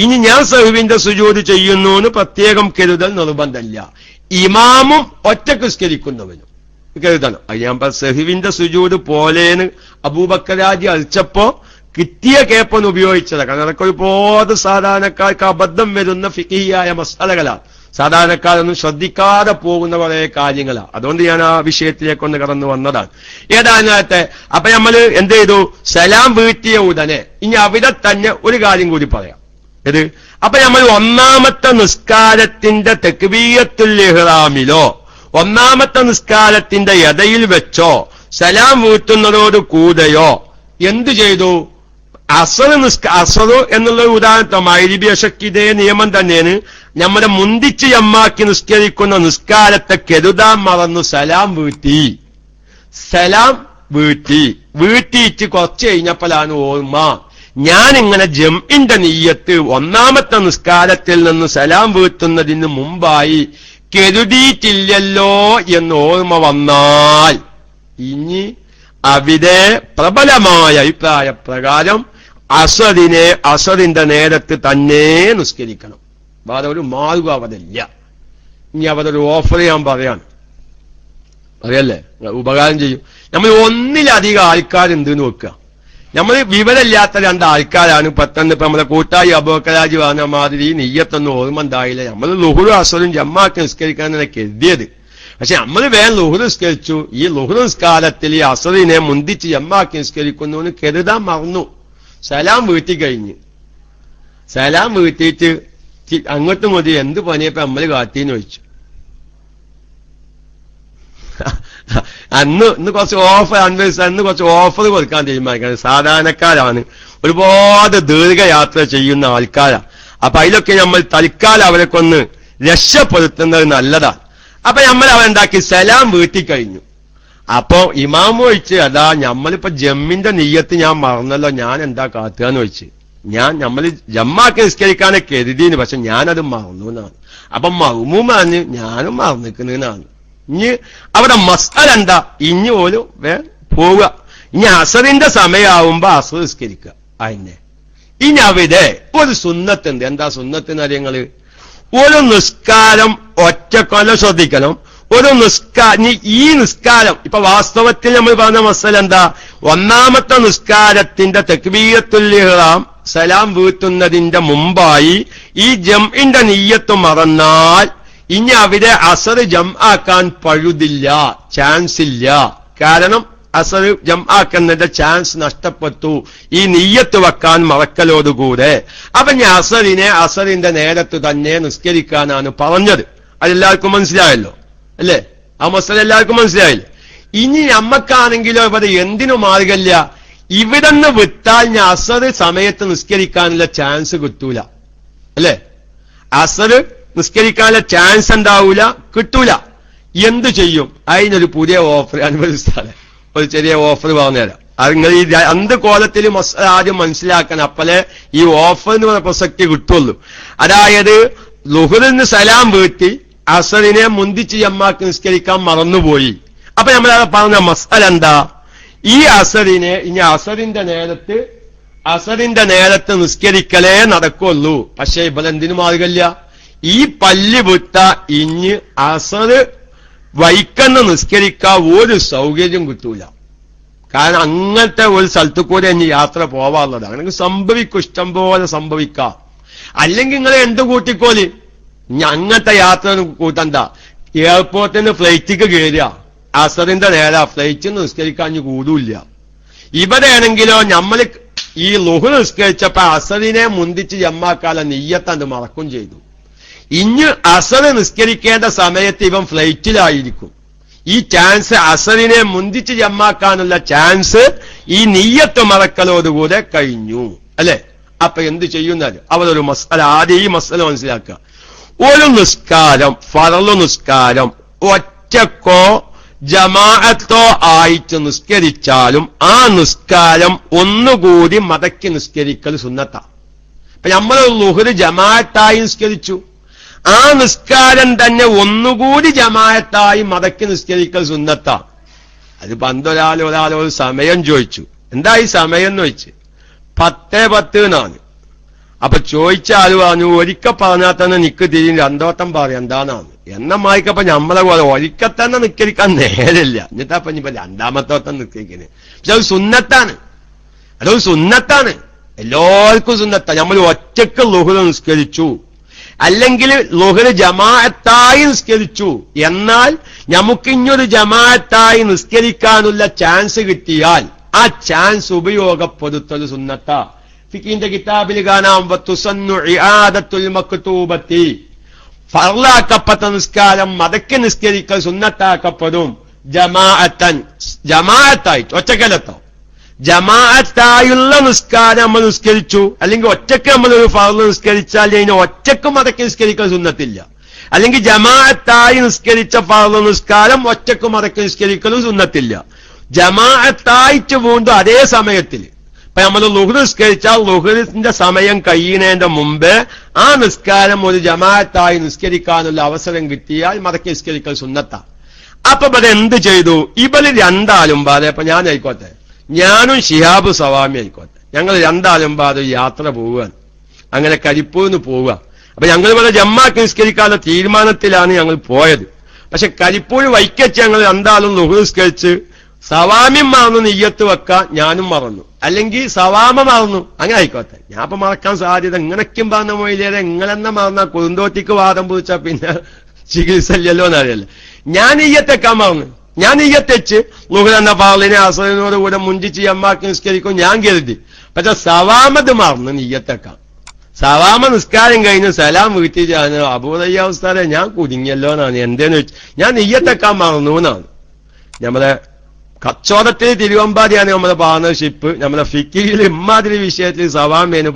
ഇനി ഞാൻ സഹ്വിന്റെ സുജൂദ് ചെയ്യുന്നു എന്ന് പ്രത്യേകം കരുതൽ നിർബന്ധമില്ല. ഇമാമും ഒറ്റക്ക് നിസ്കരിക്കുന്നവനും കരുതണം. ഞാൻ സഹ്വിന്റെ സുജൂദ് പോലേന്ന് അബൂബക്കറാജി അഴിച്ചപ്പോ കിട്ടിയ കേപ്പൻ ഉപയോഗിച്ചത്. കാരണം അതൊക്കെ ഒരുപാട് സാധാരണക്കാർക്ക് അബദ്ധം വരുന്ന ഫിഖിയായ മസലകളാണ്. സാധാരണക്കാരൊന്നും ശ്രദ്ധിക്കാതെ പോകുന്ന കുറെ കാര്യങ്ങളാണ്. അതുകൊണ്ട് ഞാൻ ആ വിഷയത്തിലേക്ക് ഒന്ന് കടന്നു വന്നതാണ്. ഏതാനത്തെ അപ്പൊ നമ്മൾ എന്ത് ചെയ്തു? സലാം വീട്ടിയ ഉടനെ ഇനി അവിടെ തന്നെ ഒരു കാര്യം കൂടി പറയാം. ഇത് അപ്പൊ നമ്മൾ ഒന്നാമത്തെ നിസ്കാരത്തിന്റെ തക്ബീറത്തുൽ ഇഹ്റാമിലോ ഒന്നാമത്തെ നിസ്കാരത്തിന്റെ ഇടയിൽ വെച്ചോ സലാം വീട്ടുന്നതോട് കൂടെയോ എന്തു ചെയ്തു? അസറ് എന്നുള്ള ഉദാഹരണം മഗ്‌രിബ് ഇതേ നിയമം തന്നെയാണ്. നമ്മുടെ മുന്തിച്ച് ജമ്മാക്കി നിസ്കരിക്കുന്ന നിസ്കാരത്തെ കരുതാൻ മറന്നു സലാം വീട്ടിയിട്ട് കുറച്ച് കഴിഞ്ഞപ്പോഴാണ് ഓർമ്മ, ഞാനിങ്ങനെ ജംഇന്റെ നിയ്യത്ത് ഒന്നാമത്തെ നിസ്കാരത്തിൽ നിന്ന് സലാം വീട്ടുന്നതിന് മുമ്പായി കരുതിയിട്ടില്ലല്ലോ എന്ന് ഓർമ്മ വന്നാൽ ഇനി അവിടെ പ്രബലമായ അഭിപ്രായ പ്രകാരം അസറിന്റെ നേരത്ത് തന്നെ നിസ്കരിക്കണം. വേറെ ഒരു മാർഗം അവതല്ല. ഇനി അവരൊരു ഓഫർ ഞാൻ പറയല്ലേ, ഉപകാരം ചെയ്യും. നമ്മൾ ഒന്നിലധികം ആൾക്കാരുണ്ട് നോക്കുക. നമ്മൾ വിവരമില്ലാത്ത രണ്ടാൾക്കാരാണ് പെട്ടെന്ന് ഇപ്പൊ നമ്മളെ കൂട്ടായി അബൂബക്കറാജി പറഞ്ഞ മാതിരി നെയ്യത്തൊന്നും ഓർമ്മ ഉണ്ടായില്ല. നമ്മൾ ലുഹുറും അസറും ജമ്മാക്കി നിസ്കരിക്കാനാണ് കരുതിയത്. പക്ഷെ നമ്മൾ വേഗം ലുഹുർ നിസ്കരിച്ചു. ഈ ലുഹുർ നിസ്കാരത്തിൽ ഈ അസറിനെ മുന്തിച്ച് ജമ്മാക്കി നിസ്കരിക്കുന്നു കരുതാൻ മറന്നു. സലാം വീട്ടി കഴിഞ്ഞ് സലാം വീട്ടിയിട്ട് അങ്ങോട്ടും മതി എന്ത് പണിയപ്പോ നമ്മൾ കാട്ടീന്ന് ചോദിച്ചു. ഇന്ന് കുറച്ച് ഓഫർ കൊടുക്കാൻ തീരുമാനിക്കുന്നത്. സാധാരണക്കാരാണ്, ഒരുപാട് ദീർഘയാത്ര ചെയ്യുന്ന ആൾക്കാരാണ്. അപ്പൊ അതിലൊക്കെ നമ്മൾ തൽക്കാലം അവരൊക്കെ ഒന്ന് രക്ഷപ്പെടുത്തുന്നത് നല്ലതാണ്. അപ്പൊ നമ്മൾ അവരുണ്ടാക്കി സലാം വീട്ടി കഴിഞ്ഞു. അപ്പൊ ഇമാമു ചോദിച്ച്, അതാ നമ്മളിപ്പോ ജമ്മിന്റെ നിയ്യത്ത് ഞാൻ മറന്നല്ലോ, ഞാൻ എന്താ കാത്തുകയെന്ന് ചോദിച്ച്. നമ്മൾ ജമ്മാക്കി നിസ്കരിക്കാനൊക്കെ കരുതിന്ന്, പക്ഷെ ഞാനത് മറന്നു എന്നാണ്. അപ്പൊ മഅ്മൂമാണ് ഞാനും മറന്നിക്കുന്നതാണ്. ഇനി അവിടെ മസ്അല എന്താ? ഇനി പോലും പോവുക. ഇനി അസറിന്റെ സമയമാവുമ്പോ അസർ നിസ്കരിക്കുക. അതിനെ ഇനി അവിടെ ഒരു സുന്നത്തുണ്ട്. എന്താ സുന്നത്തിന് അറിയങ്ങള്? ഒരു നിസ്കാരം ഒറ്റക്കൊല്ല ശ്രദ്ധിക്കണം. ഈ നിസ്കാരം ഇപ്പൊ വാസ്തവത്തിൽ നമ്മൾ പറഞ്ഞ മസല എന്താ? ഒന്നാമത്തെ നിസ്കാരത്തിന്റെ തക്ബീറത്തുൽ ഇഹ്റാം സലാം വീട്ടുന്നതിന്റെ മുമ്പായി ഈ ജംഇന്റെ നിയ്യത്ത് മറന്നാൽ ഇനി അവിടെ അസർ ജംആക്കാൻ പഴുതില്ല, ചാൻസ് ഇല്ല. കാരണം അസർ ജംആക്കുന്നതിന്റെ ചാൻസ് നഷ്ടപ്പെട്ടു ഈ നിയ്യത്ത് വെക്കാൻ മറക്കലോടുകൂടെ. അപ്പൊ ഞാൻ അസറിന്റെ നേരത്ത് തന്നെ നിസ്കരിക്കാനാണ് പറഞ്ഞത്. അതെല്ലാവർക്കും മനസ്സിലായല്ലോ അല്ലേ? ആ മസല എല്ലാവർക്കും മനസ്സിലായില്ലേ? ഇനി നമ്മക്കാണെങ്കിലോ ഇവിടെ എന്തിനു മാർഗമില്ല. ഇവിടെ നിന്ന് വിട്ടാൽ ഞാൻ അസർ സമയത്ത് നിസ്കരിക്കാനുള്ള ചാൻസ് കിട്ടൂല അല്ലേ? അസർ നിസ്കരിക്കാനുള്ള ചാൻസ് ഉണ്ടാവൂല, കിട്ടൂല. എന്തു ചെയ്യും? അതിനൊരു പുതിയ ഓഫർ അനുവദിച്ചാല് ഒരു ചെറിയ ഓഫർ പറഞ്ഞുതരാം. അത് നിങ്ങൾ ഈ രണ്ട് കോലത്തിൽ ആദ്യം മനസ്സിലാക്കണം. അപ്പലെ ഈ ഓഫർ എന്ന് പറഞ്ഞ പ്രസക്തി കിട്ടുള്ളൂ. അതായത് ലുഹറിന് സലാം വീട്ടി അസറിനെ മുന്തിച്ച് ജമ്മാക്കി നിസ്കരിക്കാൻ മറന്നുപോയി. അപ്പൊ നമ്മൾ പറഞ്ഞ മസ്അല എന്താ? ഈ അസറിനെ ഇനി അസറിന്റെ നേരത്ത് നിസ്കരിക്കലേ നടക്കുള്ളൂ. പക്ഷെ ഇവിടെ എന്തിനു മാർഗമില്ല. ഈ പല്ല് വിട്ട ഇഞ്ഞ് അസർ വൈക്കന്ന് നിസ്കരിക്കാൻ ഒരു സൗകര്യം കിട്ടൂല. കാരണം അങ്ങനത്തെ ഒരു സ്ഥലത്ത് കൂടെ ഇനി യാത്ര പോവാനുള്ളതാണ്. അങ്ങനെ സംഭവിക്കും, ഇഷ്ടം പോലെ സംഭവിക്കാം. അല്ലെങ്കിൽ നിങ്ങൾ എന്ത് കൂട്ടിക്കോല്, ഇനി അങ്ങനത്തെ യാത്ര കൂട്ടണ്ട. എയർപോർട്ടിന് ഫ്ലൈറ്റിക്ക് കയറുക, അസറിന്റെ നേരെ ഫ്ലൈറ്റിൽ നിസ്കരിക്കാൻ കൂടില്ല. ഇവിടെയാണെങ്കിലോ നമ്മൾ ഈ ലുഹ്ർ നിസ്കരിച്ചപ്പോ അസറിനെ മുന്തിച്ച് ജമ്മാക്കാല നിയ്യത്തണ്ട് മറക്കും ചെയ്തു. ഇനി അസർ നിസ്കരിക്കേണ്ട സമയത്ത് ഇവൻ ഫ്ലൈറ്റിലായിരിക്കും. ഈ ചാൻസ് അസറിനെ മുന്തിച്ച് ജമ്മാക്കാനുള്ള ചാൻസ് ഈ നിയ്യത്ത് മറക്കലോടുകൂടെ കഴിഞ്ഞു അല്ലെ? അപ്പൊ എന്ത് ചെയ്യുന്നത്? അവരൊരു മസ്അല, ആദ്യം ഈ മസ്അല മനസ്സിലാക്കുക. ഒരു നിസ്കാരം, ഫർള് നിസ്കാരം ഒറ്റക്കോ ജമാഅത്തോ ആയിട്ട് നിസ്കരിച്ചാലും ആ നിസ്കാരം ഒന്നുകൂടി മടക്കി നിസ്കരിക്കൽ സുന്നത്താ. അപ്പൊ നമ്മൾ ളുഹ്ർ ജമാഅത്തായി നിസ്കരിച്ചു, ആ നിസ്കാരം തന്നെ ഒന്നുകൂടി ജമാഅത്തായി മടക്കി നിസ്കരിക്കൽ സുന്നത്താ. അത് പണ്ടൊരാളോട് സമയം ചോദിച്ചു. എന്താ ഈ സമയം എന്ന് ചോദിച്ചു. 10:10 എന്നാണ്. അപ്പൊ ചോദിച്ച ആള് പറഞ്ഞു ഒരിക്കൽ പറഞ്ഞാൽ തന്നെ നിക്ക് തിരിയും രണ്ടോട്ടം പറയും എന്താണെന്ന്. എന്നമായിക്കപ്പോ നമ്മളെ പോലെ ഒരിക്കൽ തന്നെ നിക്കരിക്കാൻ നേരില്ല. എന്നിട്ടപ്പൊ ഇനിയിപ്പോ രണ്ടാമത്തോട്ടം നിക്കരിക്കുന്നത്. പക്ഷെ അത് സുന്നത്താണ്, അതൊരു സുന്നത്താണ്, എല്ലാവർക്കും സുന്നത്താണ്. നമ്മൾ ഒറ്റക്ക് ളുഹ്ർ നിസ്കരിച്ചു, അല്ലെങ്കിൽ ളുഹ്ർ ജമാഅത്തായി നിസ്കരിച്ചു, എന്നാൽ നമുക്കിഞ്ഞൊരു ജമാഅത്തായി നിസ്കരിക്കാനുള്ള ചാൻസ് കിട്ടിയാൽ ആ ചാൻസ് ഉപയോഗപ്പെടുത്തൽ സുന്നത്താ. ഫിഖിന്റെ കിതാബിൽ കാണാം വതുസന്നു ഇആദത്തുൽ മക്തൂബത്തി, ഫർളാക്കപ്പെട്ട നിസ്കാരം മടക്കി നിസ്കരിക്കൽ സുന്നത്താക്കപ്പെടും. ജമാഅത്തായിട്ട് ഒറ്റക്കലത്തോ ജമാഅത്തായുള്ള നിസ്കാരം നമ്മൾ നിസ്കരിച്ചു, അല്ലെങ്കിൽ ഒറ്റക്ക് നമ്മളൊരു ഫർള് നിസ്കരിച്ചാൽ അതിനെ ഒറ്റക്ക് മടക്കി നിസ്കരിക്കൽ സുന്നത്തില്ല. അല്ലെങ്കിൽ ജമാഅത്തായി നിസ്കരിച്ച ഫർള് നിസ്കാരം ഒറ്റക്ക് മടക്കി നിസ്കരിക്കലും സുന്നത്തില്ല. ജമാഅത്തായിട്ട് വീണ്ടും അതേ സമയത്തിൽ ഇപ്പൊ നമ്മൾ ളുഹ്ർ നിസ്കരിച്ചാൽ ളുഹ്റിന്റെ സമയം കഴിയുന്നതിന്റെ മുമ്പ് ആ നിസ്കാരം ഒരു ജമാഅത്തായി നിസ്കരിക്കാനുള്ള അവസരം കിട്ടിയാൽ മടക്കി നിസ്കരിക്കൽ സുന്നത്താ. അപ്പൊ ഇവിടെ എന്ത് ചെയ്തു? ഇവര് രണ്ടാലും പാതെ, അപ്പൊ ഞാൻ ആയിക്കോട്ടെ, ഞാനും ഷിഹാബ് സവാമി ആയിക്കോട്ടെ, ഞങ്ങൾ രണ്ടാലും പാതെ യാത്ര പോവുകയാണ്. അങ്ങനെ കരിപ്പൂരിന്ന് പോവുക. അപ്പൊ ഞങ്ങൾ ഇവിടെ ജമ്മാക്ക് നിസ്കരിക്കാനുള്ള തീരുമാനത്തിലാണ് ഞങ്ങൾ പോയത്. പക്ഷെ കരിപ്പൂര് വൈക്കച്ച് ഞങ്ങൾ രണ്ടാളും ളുഹ്ർ നിസ്കരിച്ച് സവാമിയും മറന്നു നിയ്യത്ത് വെക്കാൻ ഞാനും മറന്നു, അല്ലെങ്കിൽ സവാമ മറന്നു, അങ്ങനെ ആയിക്കോട്ടെ. ഞാൻ ഇപ്പൊ മറക്കാൻ സാധ്യത ഇങ്ങനൊക്കെയും പറഞ്ഞ മൊയിലേറെ ഇങ്ങളെന്നെ മറന്ന കുറുന്തോട്ടിക്ക് വാദം പൂച്ചാ പിന്നെ ചികിത്സ ഇല്ലല്ലോ എന്നറിയല്ല. ഞാൻ നെയ്യത്തെക്കാൻ മറന്നു. ഞാൻ നെയ്യത്തെച്ച് ളുഹ്ർ എന്ന ഫർളിനെ അസ്റിനോട് കൂടെ മുഞ്ചിച്ച് ജമ്മാക്ക് നിസ്കരിക്കും ഞാൻ കരുതി. പക്ഷെ സവാമത് മറന്നു നെയ്യത്തെക്കാം. സവാമ നിസ്കാരം കഴിഞ്ഞ് സലാം വീട്ടിൽ അബൂദയ്യ ഉസ്താദെ ഞാൻ കുടുങ്ങിയല്ലോ എന്നാണ്. എന്തേന്ന് വെച്ച് ഞാൻ നെയ്യത്തെക്കാൻ മറന്നു എന്നാണ്. നമ്മളെ കച്ചവടത്തിൽ തിരുവമ്പാടിയാണ് നമ്മുടെ പാർട്ണർഷിപ്പ്. നമ്മുടെ ഫിക്കിയിൽ ഇമ്മാതിരി വിഷയത്തിൽ സവാമേന്